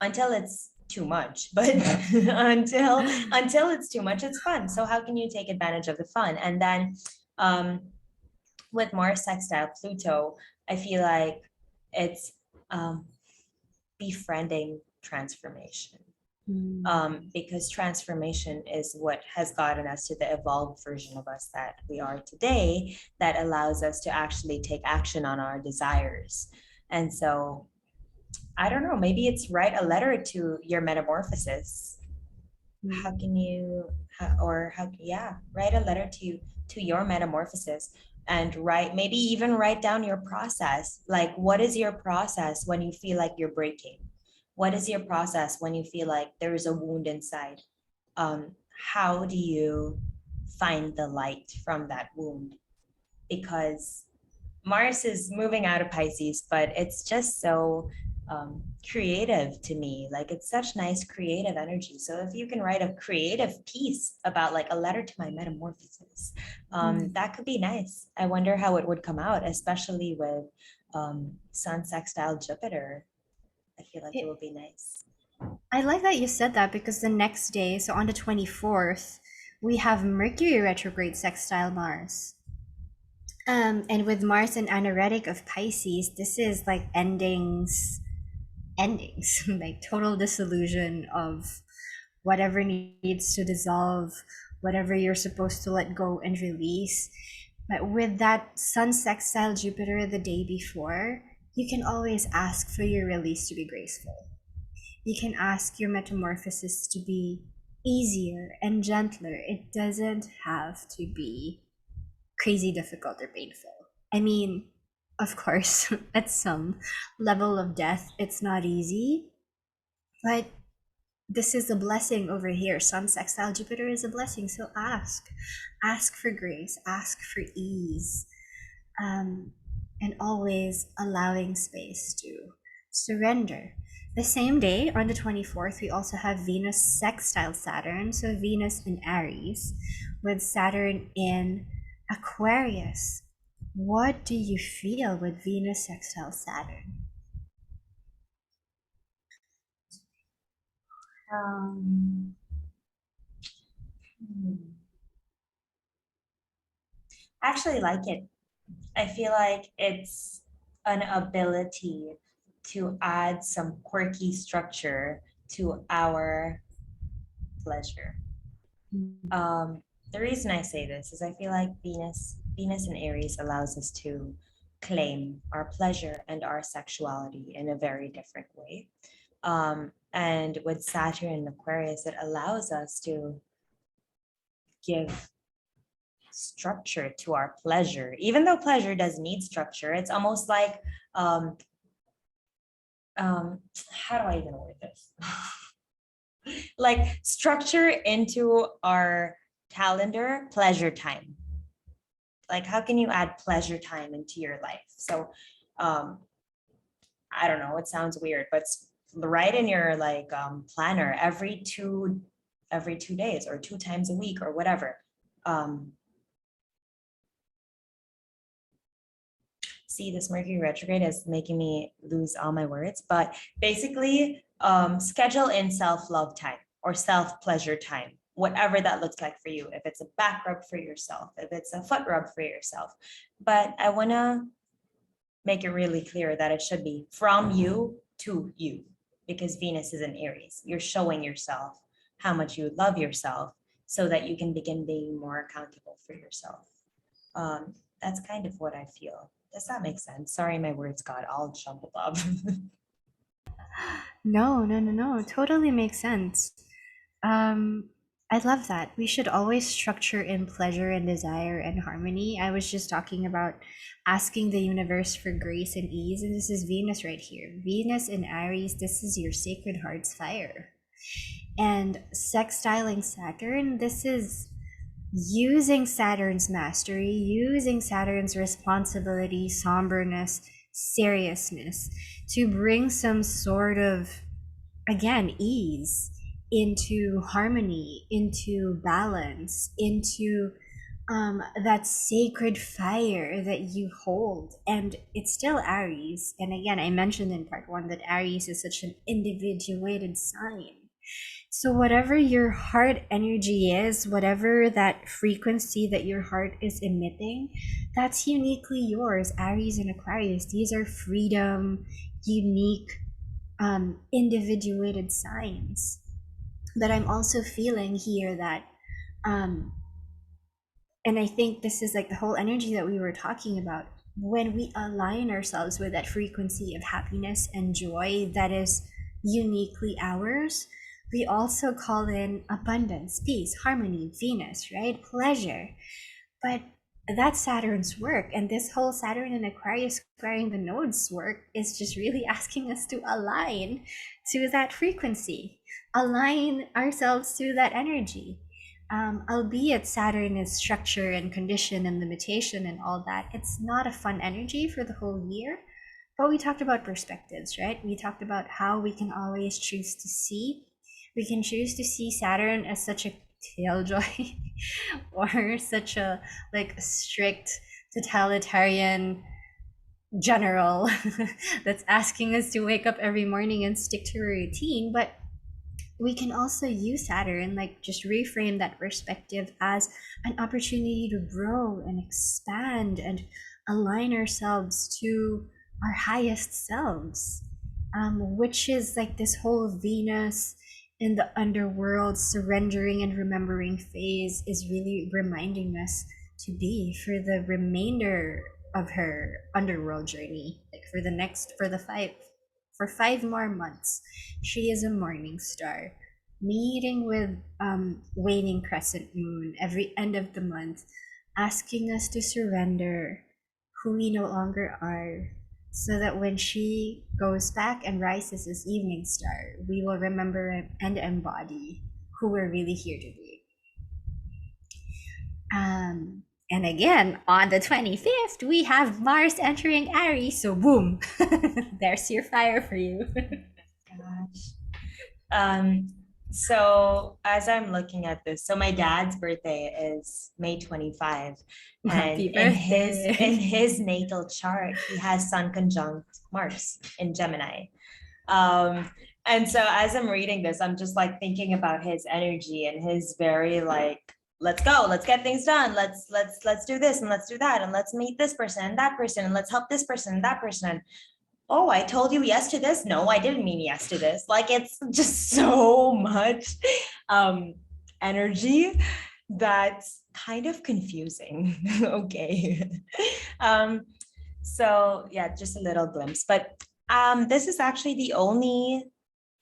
until it's too much. But until it's too much, it's fun. So how can you take advantage of the fun? And then um, with Mars sextile Pluto, I feel like it's um, befriending transformation, Mm. because transformation is what has gotten us to the evolved version of us that we are today, that allows us to actually take action on our desires. And so I don't know, maybe it's write a letter to your metamorphosis. How Mm. can you, or how, yeah, write a letter to your metamorphosis, and write, maybe even write down your process. Like, what is your process when you feel like you're breaking? What is your process when you feel like there is a wound inside? How do you find the light from that wound? Because Mars is moving out of Pisces, but it's just so creative to me. Like it's such nice creative energy. So if you can write a creative piece about like a letter to my metamorphosis, Mm. that could be nice. I wonder how it would come out, especially with Sun sextile Jupiter. I feel like it It, would be nice. I like that you said that because the next day, so on the 24th, we have Mercury retrograde sextile Mars. And with Mars in anaretic of Pisces, this is like endings, like total dissolution of whatever needs to dissolve, whatever you're supposed to let go and release. But with that Sun sextile Jupiter the day before, you can always ask for your release to be graceful. You can ask your metamorphosis to be easier and gentler. It doesn't have to be crazy difficult or painful. I mean, of course, at some level of death, it's not easy, but this is a blessing over here. Sun sextile Jupiter is a blessing. So ask for grace, ask for ease, um, and always allowing space to surrender. The same day, on the 24th, we also have Venus sextile Saturn. So Venus in Aries with Saturn in Aquarius. What do you feel with Venus sextile Saturn? Um, I actually like it. I feel like it's an ability to add some quirky structure to our pleasure. Um, the reason I say this is I feel like Venus and Aries allows us to claim our pleasure and our sexuality in a very different way. And with Saturn and Aquarius, it allows us to give structure to our pleasure. Even though pleasure does need structure, it's almost like um, how do I even word this? Like structure into our calendar pleasure time. Like how can you add pleasure time into your life? So um, I don't know, it sounds weird, but write in your like planner every 2 days or 2 times a week or whatever. Um, see, this Mercury retrograde is making me lose all my words, but basically schedule in self-love time or self-pleasure time, whatever that looks like for you. If it's a back rub for yourself, if it's a foot rub for yourself. But I want to make it really clear that it should be from you to you, because Venus is in Aries. You're showing yourself how much you love yourself so that you can begin being more accountable for yourself. That's kind of what I feel. Does that make sense? Sorry, my words got all jumbled up. No, no, no, no. Totally makes sense. Um, I love that. We should always structure in pleasure and desire and harmony. I was just talking about asking the universe for grace and ease, and this is Venus right here. Venus in Aries, this is your sacred heart's fire. And sextiling Saturn, this is using Saturn's mastery, using Saturn's responsibility, somberness, seriousness to bring some sort of again, ease, into harmony, into balance, into that sacred fire that you hold. And it's still Aries. And again, I mentioned in part one that Aries is such an individuated sign. So, whatever your heart energy is, whatever that frequency that your heart is emitting, that's uniquely yours. Aries and Aquarius, these are freedom, unique, individuated signs. But I'm also feeling here that, um, and I think this is like the whole energy that we were talking about. When we align ourselves with that frequency of happiness and joy that is uniquely ours, we also call in abundance, peace, harmony, Venus, right? Pleasure. But that's Saturn's work. And this whole Saturn and Aquarius squaring the nodes work is just really asking us to align to that frequency, align ourselves to that energy. Albeit Saturn is structure and condition and limitation and all that, it's not a fun energy for the whole year. But we talked about perspectives, right? We talked about how we can always choose to see. We can choose to see Saturn as such a killjoy or such a like strict totalitarian general that's asking us to wake up every morning and stick to a routine. But we can also use Saturn, like just reframe that perspective as an opportunity to grow and expand and align ourselves to our highest selves, which is like this whole Venus in the underworld surrendering and remembering phase is really reminding us to be for the remainder of her underworld journey, like for 5 more months. She is a morning star, meeting with waning crescent moon every end of the month, asking us to surrender who we no longer are, so that when she goes back and rises as evening star, we will remember and embody who we're really here to be. And again, on the 25th, we have Mars entering Aries. So, boom, there's your fire for you. Gosh. Um, so as I'm looking at this, so my dad's birthday is May 25, and Happy in birthday. his natal chart, he has Sun conjunct Mars in Gemini. Um, and so as I'm reading this, I'm just like thinking about his energy and his very like, let's go, let's get things done, let's do this and let's do that, and let's meet this person and that person, and let's help this person and that person. Oh, I told you yes to this. No, I didn't mean yes to this. Like it's just so much energy that's kind of confusing. Okay. um, so yeah, just a little glimpse. But this is actually the only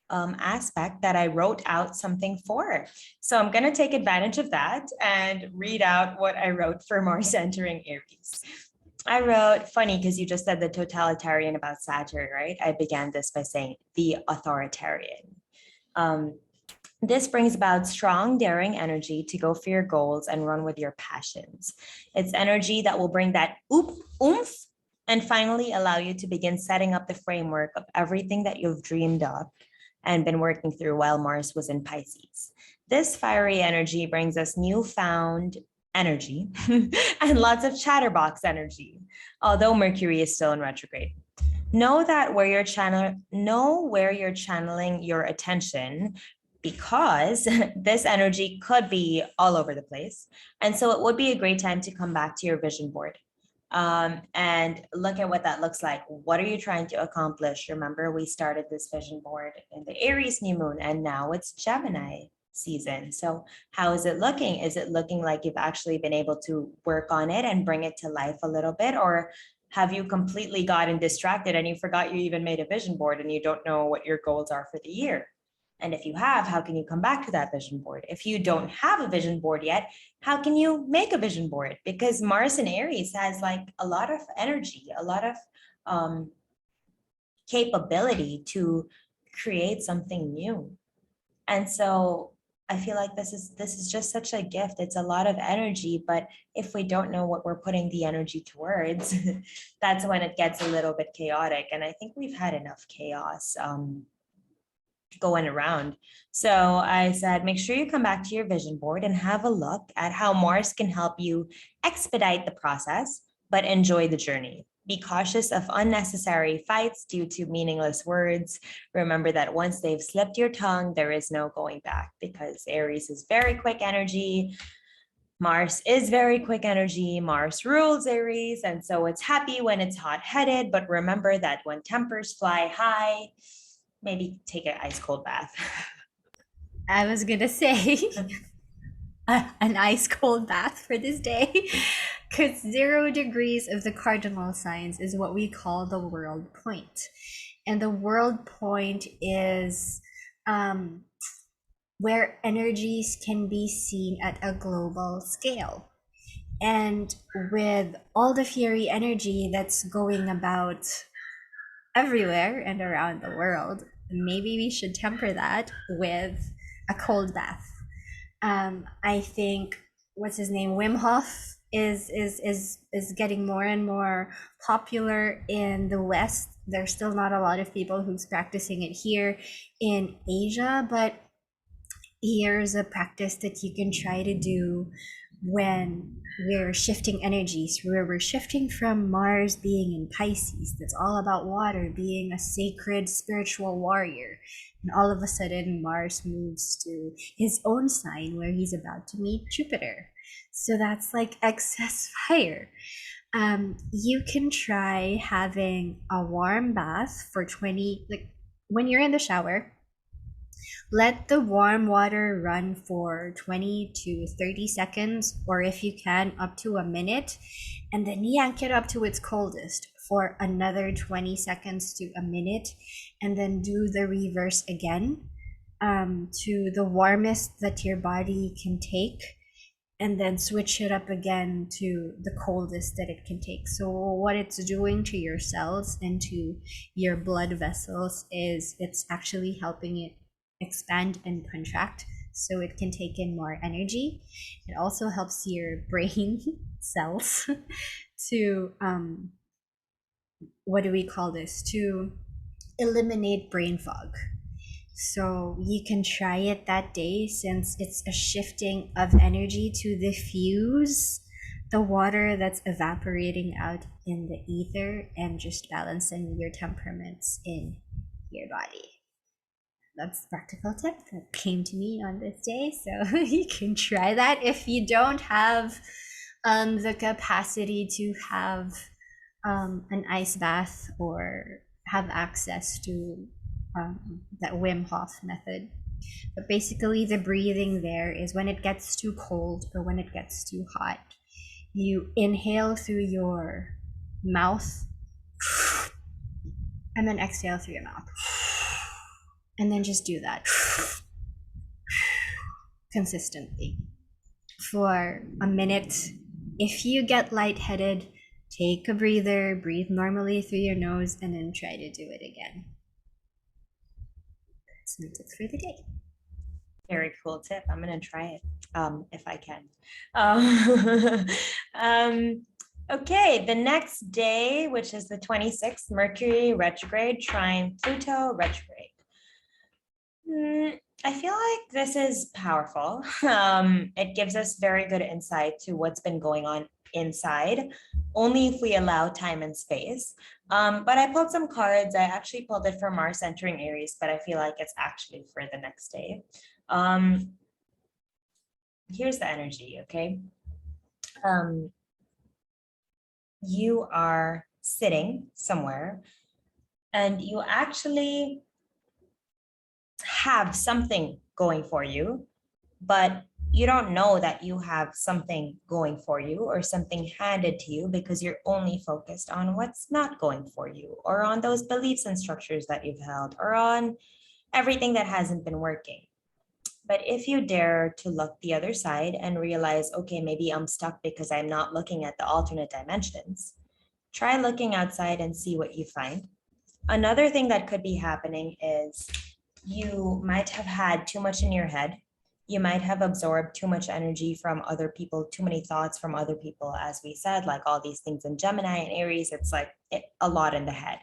aspect that I wrote out something for. So I'm going to take advantage of that and read out what I wrote for Mars entering Aries. I wrote, funny because you just said the totalitarian about Saturn, right? I began this by saying the authoritarian. This brings about strong, daring energy to go for your goals and run with your passions. It's energy that will bring that oomph and finally allow you to begin setting up the framework of everything that you've dreamed of and been working through while Mars was in Pisces. This fiery energy brings us newfound energy and lots of chatterbox energy, although Mercury is still in retrograde. Know where you're channeling your attention, because this energy could be all over the place. And so it would be a great time to come back to your vision board and look at what that looks like. What are you trying to accomplish? Remember, we started this vision board in the Aries new moon, and now it's Gemini season. So how is it looking? Is it looking like you've actually been able to work on it and bring it to life a little bit? Or have you completely gotten distracted and you forgot you even made a vision board and you don't know what your goals are for the year? And if you have, how can you come back to that vision board? If you don't have a vision board yet, how can you make a vision board? Because Mars in Aries has like a lot of energy, a lot of capability to create something new. And so I feel like this is just such a gift. It's a lot of energy, but if we don't know what we're putting the energy towards, that's when it gets a little bit chaotic. And I think we've had enough chaos going around. So I said, make sure you come back to your vision board and have a look at how Mars can help you expedite the process, but enjoy the journey. Be cautious of unnecessary fights due to meaningless words. Remember that once they've slipped your tongue, there is no going back, because Aries is very quick energy. Mars is very quick energy. Mars rules Aries. And so it's happy when it's hot headed. But remember that when tempers fly high, maybe take an ice cold bath. I was gonna say an ice cold bath for this day, because 0 degrees of the cardinal signs is what we call the world point. And the world point is um, where energies can be seen at a global scale. And with all the fiery energy that's going about everywhere and around the world, maybe we should temper that with a cold bath. I think what's his name, Wim Hof, is getting more and more popular in the West. There's still not a lot of people who's practicing it here in Asia, but here's a practice that you can try to do when we're shifting energies, where we're shifting from Mars being in Pisces, that's all about water, being a sacred spiritual warrior. And all of a sudden, Mars moves to his own sign where he's about to meet Jupiter. So that's like excess fire. You can try having a warm bath for 20, like when you're in the shower, let the warm water run for 20 to 30 seconds, or if you can, up to a minute, and then yank it up to its coldest for another 20 seconds to a minute, and then do the reverse again to the warmest that your body can take, and then switch it up again to the coldest that it can take. So what it's doing to your cells and to your blood vessels is it's actually helping it expand and contract so it can take in more energy. It also helps your brain cells to what do we call this, to eliminate brain fog. So you can try it that day, since it's a shifting of energy to diffuse the water that's evaporating out in the ether and just balancing your temperaments in your body. That's a practical tip that came to me on this day. So you can try that if you don't have the capacity to have an ice bath or have access to that Wim Hof method. But basically, the breathing there is when it gets too cold or when it gets too hot, you inhale through your mouth and then exhale through your mouth. And then just do that consistently for a minute. If you get lightheaded, take a breather, breathe normally through your nose, and then try to do it again. That's my tips for the day. Very cool tip. I'm going to try it if I can. Okay, the next day, which is the 26th, Mercury retrograde, trine Pluto retrograde. I feel like this is powerful. It gives us very good insight to what's been going on inside, only if we allow time and space. But I pulled some cards. I actually pulled it for Mars entering Aries, but I feel like it's actually for the next day. Here's the energy, okay? You are sitting somewhere and you actually have something going for you, but you don't know that you have something going for you or something handed to you because you're only focused on what's not going for you, or on those beliefs and structures that you've held, or on everything that hasn't been working. But if you dare to look the other side and realize, okay, maybe I'm stuck because I'm not looking at the alternate dimensions, try looking outside and see what you find. Another thing that could be happening is you might have had too much in your head. You might have absorbed too much energy from other people, too many thoughts from other people. As we said, like all these things in Gemini and Aries, it's like a lot in the head.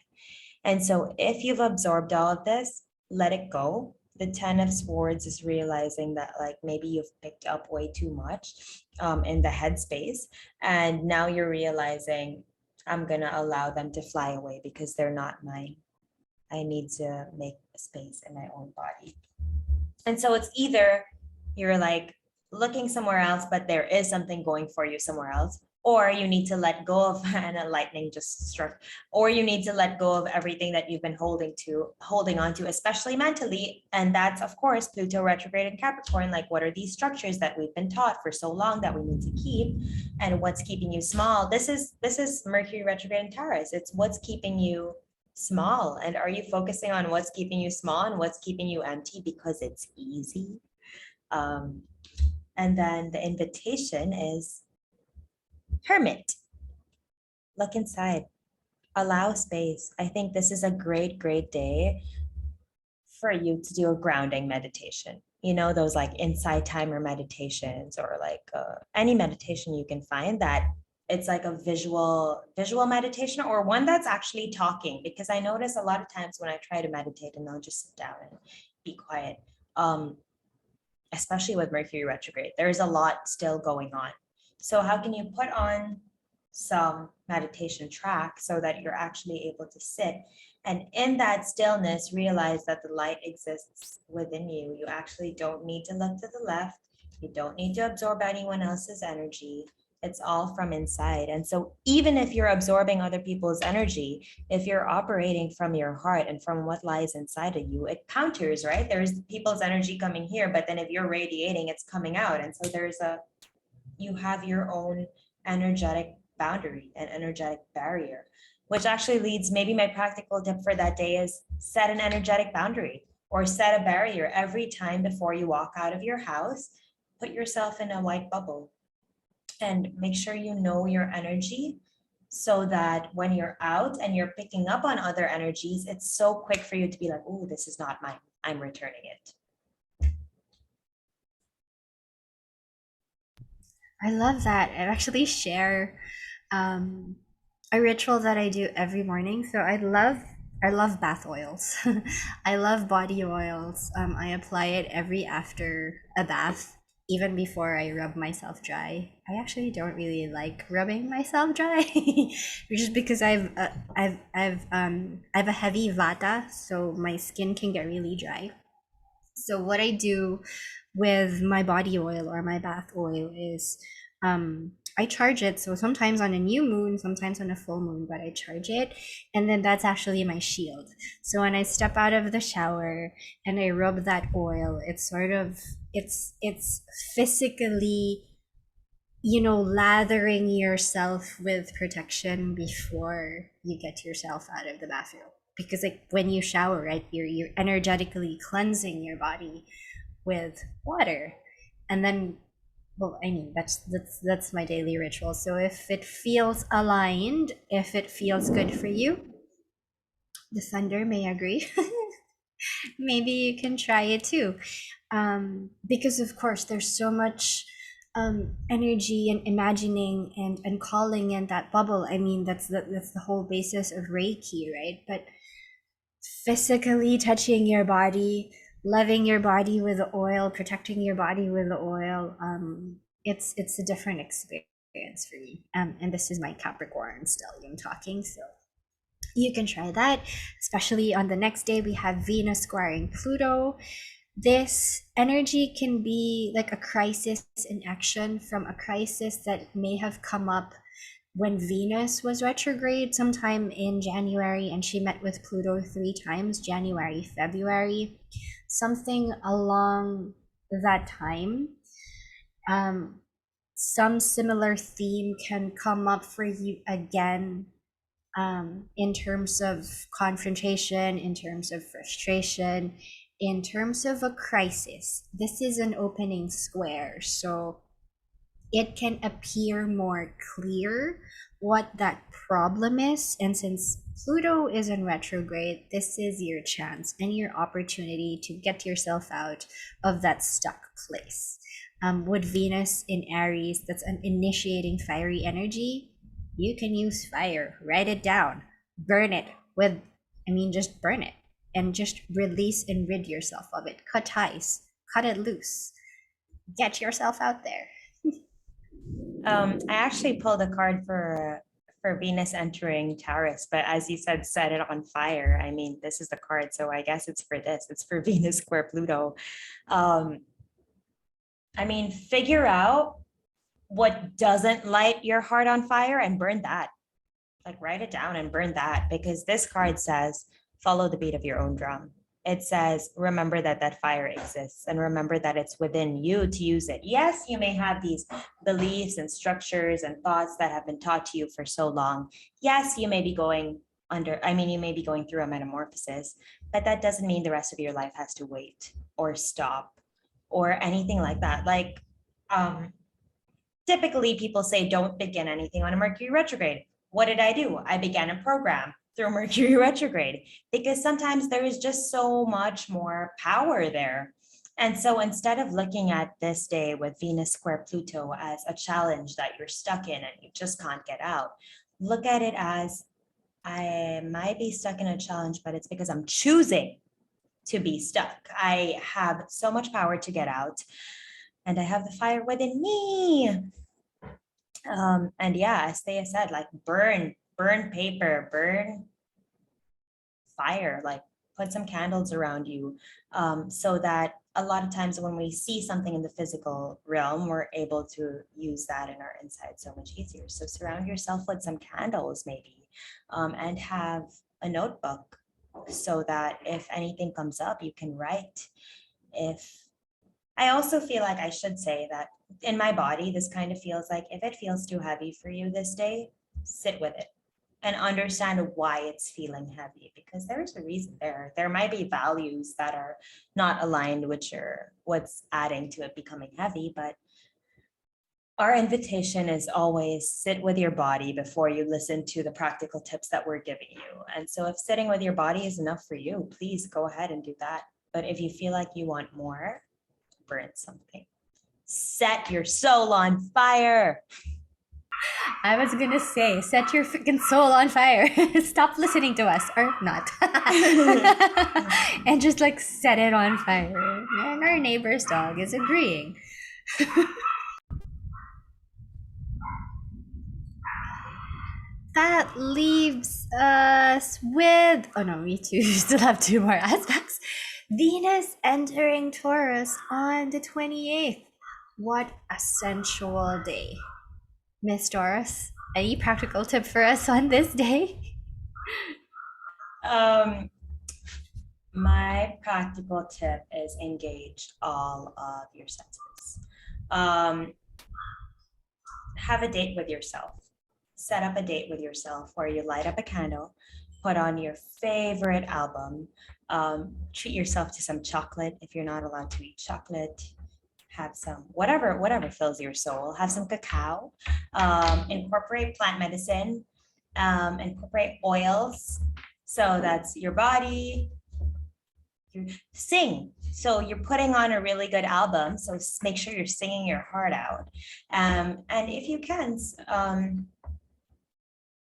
And so if you've absorbed all of this, let it go. The Ten of Swords is realizing that like maybe you've picked up way too much in the headspace, and now you're realizing I'm gonna allow them to fly away because they're not mine. I need to make a space in my own body. And so it's either you're like looking somewhere else, but there is something going for you somewhere else, or you need to let go of, and a lightning just struck, or you need to let go of everything that you've been holding on to, especially mentally. And that's of course Pluto retrograde in Capricorn. Like, what are these structures that we've been taught for so long that we need to keep, and what's keeping you small? This is Mercury retrograde in Taurus. It's what's keeping you small, and are you focusing on what's keeping you small and what's keeping you empty because it's easy? um, and then the invitation is hermit. Look inside, allow space. I think this is a great day for you to do a grounding meditation. You know, those like inside timer meditations, or like any meditation you can find that it's like a visual meditation, or one that's actually talking. Because I notice a lot of times when I try to meditate and I'll just sit down and be quiet, um, especially with Mercury retrograde, there's a lot still going on. So how can you put on some meditation track so that you're actually able to sit and in that stillness realize that the light exists within you? You actually don't need to look to the left. You don't need to absorb anyone else's energy. It's all from inside. And so even if you're absorbing other people's energy, if you're operating from your heart and from what lies inside of you, it counters, right? There's people's energy coming here, but then if you're radiating, it's coming out. And so you have your own energetic boundary and energetic barrier, which actually leads, maybe my practical tip for that day is set an energetic boundary or set a barrier every time before you walk out of your house. Put yourself in a white bubble and make sure you know your energy, so that when you're out and you're picking up on other energies, it's so quick for you to be like, oh, this is not mine, I'm returning it. I love that. I actually share um, a ritual that I do every morning. So I love bath oils. I love body oils. I apply it every after a bath, even before I rub myself dry. I actually don't really like rubbing myself dry, just because I have a heavy vata, so my skin can get really dry. So what I do with my body oil or my bath oil is I charge it. So sometimes on a new moon, sometimes on a full moon, but I charge it. And then that's actually my shield. So when I step out of the shower and I rub that oil, it's sort of, it's physically, lathering yourself with protection before you get yourself out of the bathroom. Because like when you shower, right, you're energetically cleansing your body with water. And then, well, I mean, that's my daily ritual. So if it feels aligned, if it feels good for you, the thunder may agree. Maybe you can try it too. Because of course there's so much energy and imagining and calling in that bubble. I mean, that's the whole basis of Reiki, right? But physically touching your body, loving your body with the oil, protecting your body with the oil, it's a different experience for me. And this is my Capricorn stellium talking, so you can try that. Especially on the next day, we have Venus squaring Pluto. This energy can be like a crisis in action, from a crisis that may have come up when Venus was retrograde sometime in January, and she met with Pluto 3 times, January, February, something along that time. Um, some similar theme can come up for you again, in terms of confrontation, in terms of frustration, in terms of a crisis. This is an opening square, so it can appear more clear what that problem is. And since Pluto is in retrograde, this is your chance and your opportunity to get yourself out of that stuck place. With Venus in Aries, that's an initiating fiery energy. You can use fire, write it down, burn it with, I mean, just burn it. and just release and rid yourself of it. Cut ties, cut it loose, get yourself out there. I actually pulled a card for Venus entering Taurus, but as you said, set it on fire. I mean, this is the card, so I guess it's for this. It's for Venus square Pluto. Um, I mean, figure out what doesn't light your heart on fire and burn that. Like write it down and burn that, because this card says follow the beat of your own drum. It says remember that that fire exists and remember that it's within you to use it. Yes, you may have these beliefs and structures and thoughts that have been taught to you for so long. Yes, you may be going you may be going through a metamorphosis, but that doesn't mean the rest of your life has to wait or stop or anything like that. Like typically people say don't begin anything on a Mercury retrograde. What did I do? I began a program through Mercury retrograde because sometimes there is just so much more power there. And so instead of looking at this day with Venus square Pluto as a challenge that you're stuck in and you just can't get out, look at it as I might be stuck in a challenge, but it's because I'm choosing to be stuck. I have so much power to get out and I have the fire within me. And yeah, as Thea said, like burn paper, burn fire, like put some candles around you, so that a lot of times when we see something in the physical realm, we're able to use that in our inside so much easier. So surround yourself with some candles maybe, and have a notebook so that if anything comes up, you can write. If I also feel like I should say that in my body, this kind of feels like if it feels too heavy for you this day, sit with it and understand why it's feeling heavy, because there's a reason there. There might be values that are not aligned with what's adding to it becoming heavy, but our invitation is always sit with your body before you listen to the practical tips that we're giving you. And so if sitting with your body is enough for you, please go ahead and do that. But if you feel like you want more, burn something. Set your soul on fire. I was gonna say, set your freaking soul on fire. Stop listening to us, or not. And just like set it on fire. And our neighbor's dog is agreeing. That leaves us with, oh no, me too, still have two more aspects. Venus entering Taurus on the 28th. What a sensual day. Miss Taurus, any practical tip for us on this day? Um, my practical tip is engage all of your senses. Have a date with yourself. Set up a date with yourself where you light up a candle, put on your favorite album, treat yourself to some chocolate if you're not allowed to eat chocolate. Have some whatever fills your soul. Have some cacao. Incorporate plant medicine. Incorporate oils. So that's your body. Sing. So you're putting on a really good album. So make sure you're singing your heart out. And if you can,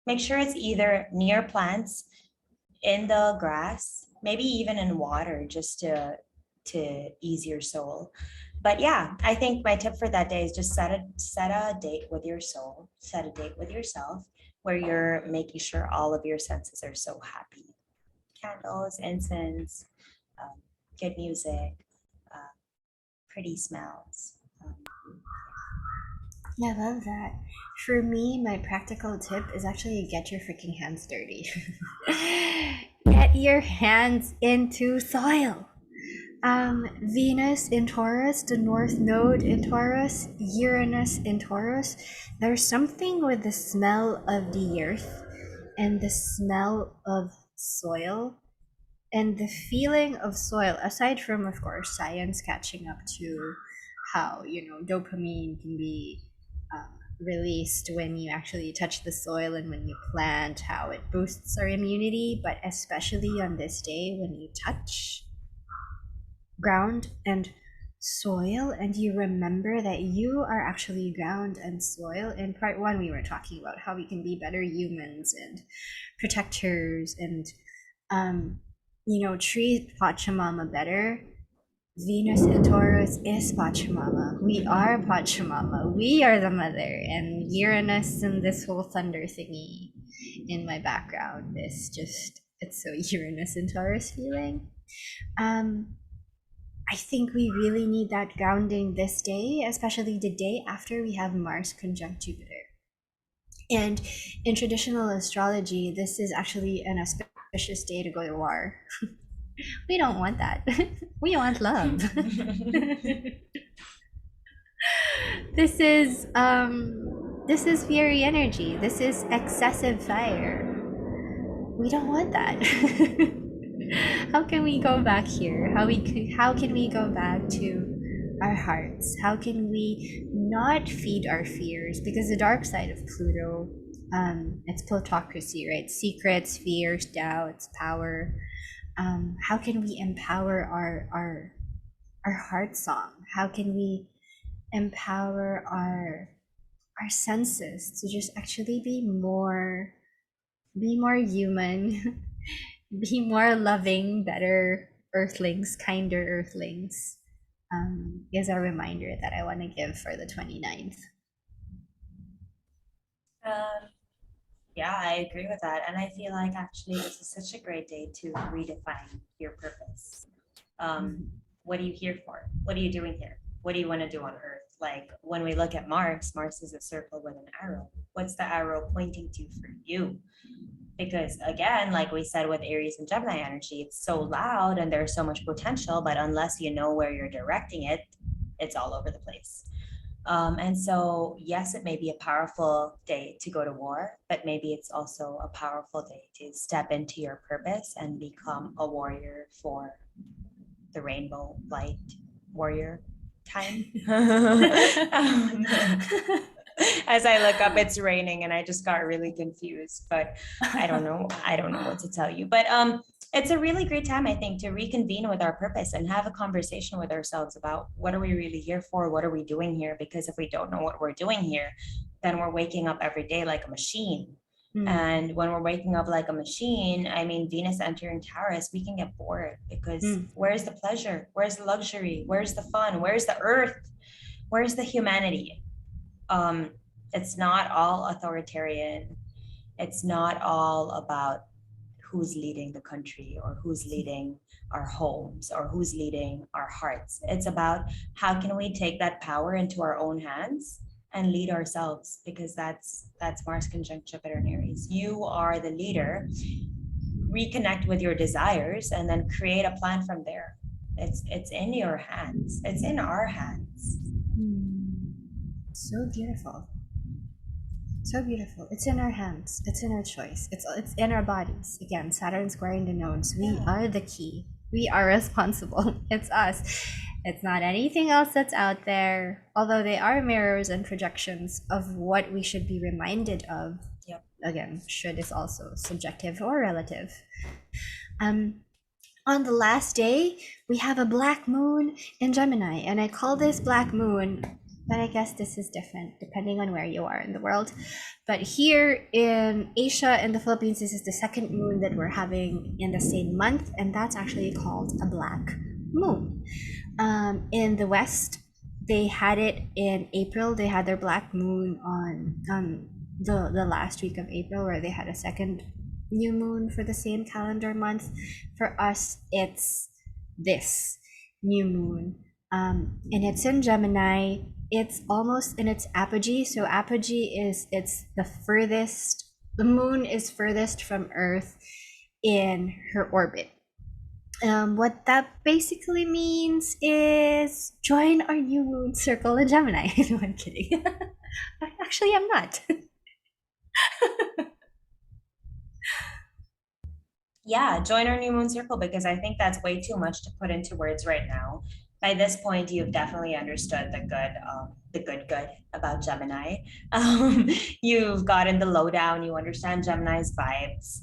make sure it's either near plants, in the grass, maybe even in water, just to ease your soul. But yeah, I think my tip for that day is just set a date with your soul, set a date with yourself where you're making sure all of your senses are so happy. Candles, incense, good music, uh, pretty smells. Yeah, I love that. For me, my practical tip is actually get your freaking hands dirty. Get your hands into soil. Venus in Taurus, the North Node in Taurus, Uranus in Taurus. There's something with the smell of the earth and the smell of soil and the feeling of soil, aside from, of course, science catching up to how, dopamine can be released when you actually touch the soil and when you plant, how it boosts our immunity, but especially on this day when you touch ground and soil and you remember that you are actually ground and soil. In part one, we were talking about how we can be better humans and protectors and treat Pachamama better. Venus in Taurus is Pachamama. We are Pachamama. We are the mother. And Uranus and this whole thunder thingy in my background is just, it's so Uranus and Taurus feeling. Um, I think we really need that grounding this day, especially the day after we have Mars conjunct Jupiter. And in traditional astrology, this is actually an auspicious day to go to war. We don't want that. We want love. This is fiery energy. This is excessive fire. We don't want that. How can we go back here? How can we go back to our hearts? How can we not feed our fears? Because the dark side of Pluto, it's plutocracy, right? Secrets, fears, doubts, power. How can we empower our heart song? How can we empower our senses to just actually be more human, be more loving, better earthlings, kinder earthlings, is a reminder that I want to give for the 29th. Um, yeah, I agree with that. And I feel like actually this is such a great day to redefine your purpose. Um, what are you here for? What are you doing here? What do you want to do on Earth? Like when we look at Mars, Mars is a circle with an arrow. What's the arrow pointing to for you? Because again, like we said with Aries and Gemini energy, it's so loud and there's so much potential, but unless you know where you're directing it, it's all over the place. And so, yes, it may be a powerful day to go to war, but maybe it's also a powerful day to step into your purpose and become a warrior for the rainbow light warrior time. As I look up, it's raining and I just got really confused, but I don't know. I don't know what to tell you. But it's a really great time, I think, to reconvene with our purpose and have a conversation with ourselves about what are we really here for? What are we doing here? Because if we don't know what we're doing here, then we're waking up every day like a machine. And when we're waking up like a machine, I mean, Venus entering Taurus, we can get bored because where's the pleasure? Where's the luxury? Where's the fun? Where's the earth? Where's the humanity? It's not all authoritarian. It's not all about who's leading the country or who's leading our homes or who's leading our hearts. It's about how can we take that power into our own hands and lead ourselves, because that's Mars conjunct Jupiter and Aries. You are the leader. Reconnect with your desires and then create a plan from there. It's in your hands. It's in our hands. So beautiful. So beautiful. It's in our hands. It's in our choice. It's in our bodies. Again, Saturn squaring the nodes. We are the key. We are responsible. It's us. It's not anything else that's out there, although they are mirrors and projections of what we should be reminded of. Yep. Again, should is also subjective or relative. On the last day, we have a black moon in Gemini, and I call this black moon, but I guess this is different depending on where you are in the world. But here in Asia and the Philippines, this is the second moon that we're having in the same month, and that's actually called a black moon. In the West, they had it in April. They had their black moon on the last week of April, where they had a second new moon for the same calendar month. For us, it's this new moon, and it's in Gemini. It's almost in its apogee. So apogee is it's the moon is furthest from Earth in her orbit. What that basically means is join our new moon circle in Gemini. No, I'm kidding. Actually, I'm not. Yeah, join our new moon circle, because I think that's way too much to put into words right now. By this point, you've definitely understood the good about Gemini. You've gotten the lowdown. You understand Gemini's vibes.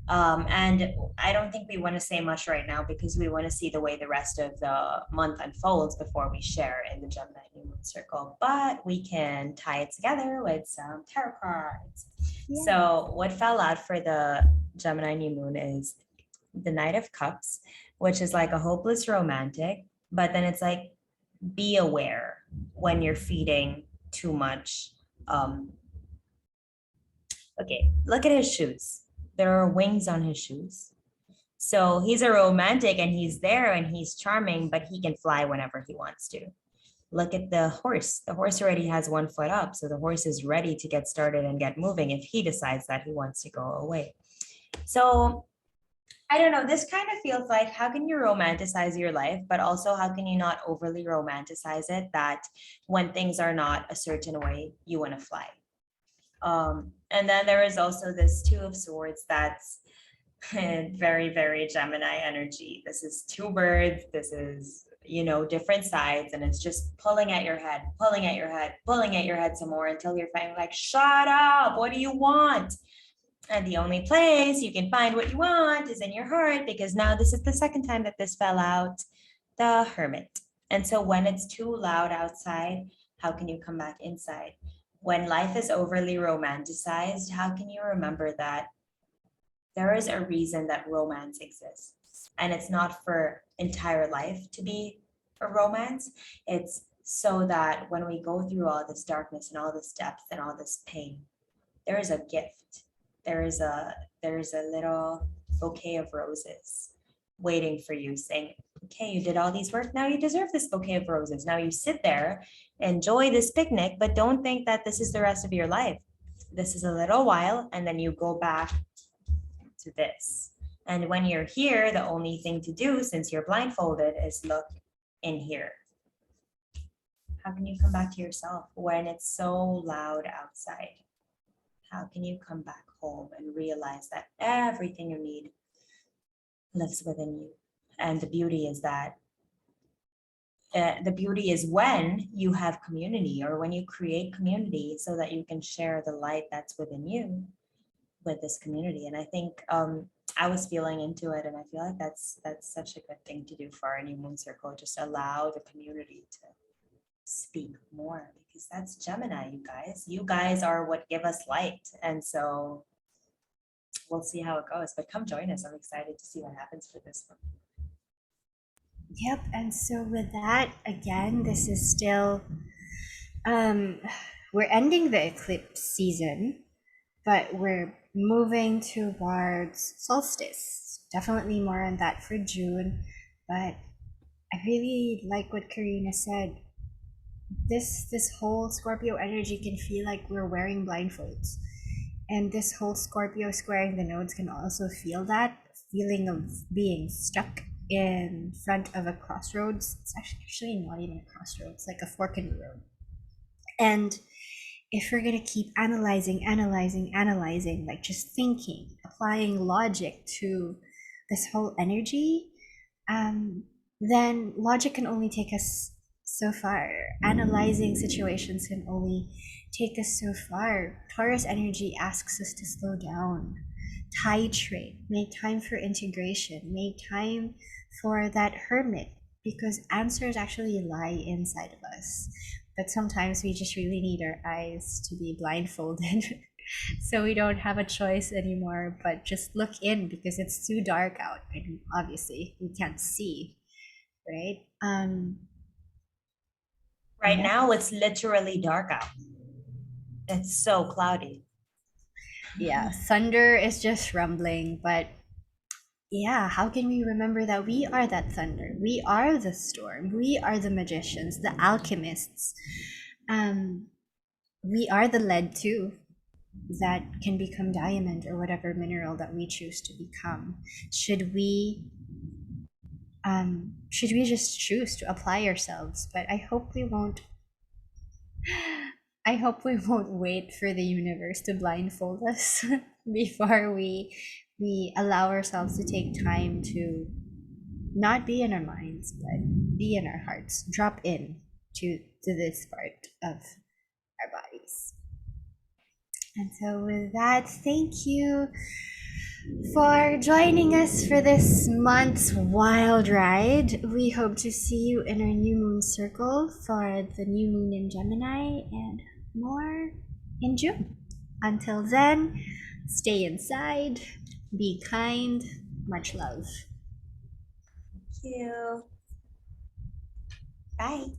And I don't think we want to say much right now because we want to see the way the rest of the month unfolds before we share in the Gemini New Moon Circle. But we can tie it together with some tarot cards. Yeah. So what fell out for the Gemini New Moon is the Knight of Cups, which is like a hopeless romantic, but then it's like, be aware when you're feeding too much. Um, okay, look at his shoes. There are wings on his shoes. So he's a romantic and he's there and he's charming, but he can fly whenever he wants to. Look at the horse. The horse already has one foot up. So the horse is ready to get started and get moving if he decides that he wants to go away. So I don't know. This kind of feels like, how can you romanticize your life, but also how can you not overly romanticize it that when things are not a certain way, you want to fly. And then there is also this Two of Swords that's very, very Gemini energy. This is two birds. This is, different sides. And it's just pulling at your head, pulling at your head, pulling at your head some more until you're finally like, shut up. What do you want? And the only place you can find what you want is in your heart, because now this is the second time that this fell out, the Hermit. And so when it's too loud outside, how can you come back inside? When life is overly romanticized, how can you remember that there is a reason that romance exists? And it's not for entire life to be a romance. It's so that when we go through all this darkness and all this depth and all this pain, there is a gift. There is a little bouquet of roses waiting for you, saying, okay, you did all these work, now you deserve this bouquet of roses. Now you sit there, enjoy this picnic, but don't think that this is the rest of your life. This is a little while, and then you go back to this. And when you're here, the only thing to do, since you're blindfolded, is look in here. How can you come back to yourself when it's so loud outside? How can you come back home and realize that everything you need lives within you? And the beauty is that when you have community, or when you create community, so that you can share the light that's within you with this community. And I think I was feeling into it, and I feel like that's such a good thing to do for our new moon circle. Just allow the community to speak more, because that's Gemini, you guys. You guys are what give us light. And so we'll see how it goes. But come join us. I'm excited to see what happens for this one. Yep. And so with that, again, this is still um we're ending the eclipse season, but we're moving towards solstice. Definitely more on that for June. But I really like what Karina said. This whole Scorpio energy can feel like we're wearing blindfolds. And this whole Scorpio squaring the nodes can also feel that feeling of being stuck in front of a crossroads. It's actually not even a crossroads, like a fork in the road. And if we're going to keep analyzing, like just thinking, applying logic to this whole energy, then logic can only take us so far. Analyzing situations can only take us so far. Taurus energy asks us to slow down, titrate, make time for integration, make time for that hermit, because answers actually lie inside of us. But sometimes we just really need our eyes to be blindfolded. So we don't have a choice anymore, but just look in, because it's too dark out and obviously we can't see, right? Right Yeah. now, it's literally dark out. It's so cloudy. Yeah, thunder is just rumbling, but yeah, how can we remember that we are that thunder? We are the storm. We are the magicians, the alchemists. Um, we are the lead too, that can become diamond or whatever mineral that we choose to become. Should we just choose to apply ourselves? But I hope we won't wait for the universe to blindfold us before we allow ourselves to take time to not be in our minds, but be in our hearts, drop in to this part of our bodies. And so with that, thank you for joining us for this month's wild ride. We hope to see you in our new moon circle for the new moon in Gemini and more in June. Until then, stay inside, be kind, Much love. Thank you. Bye.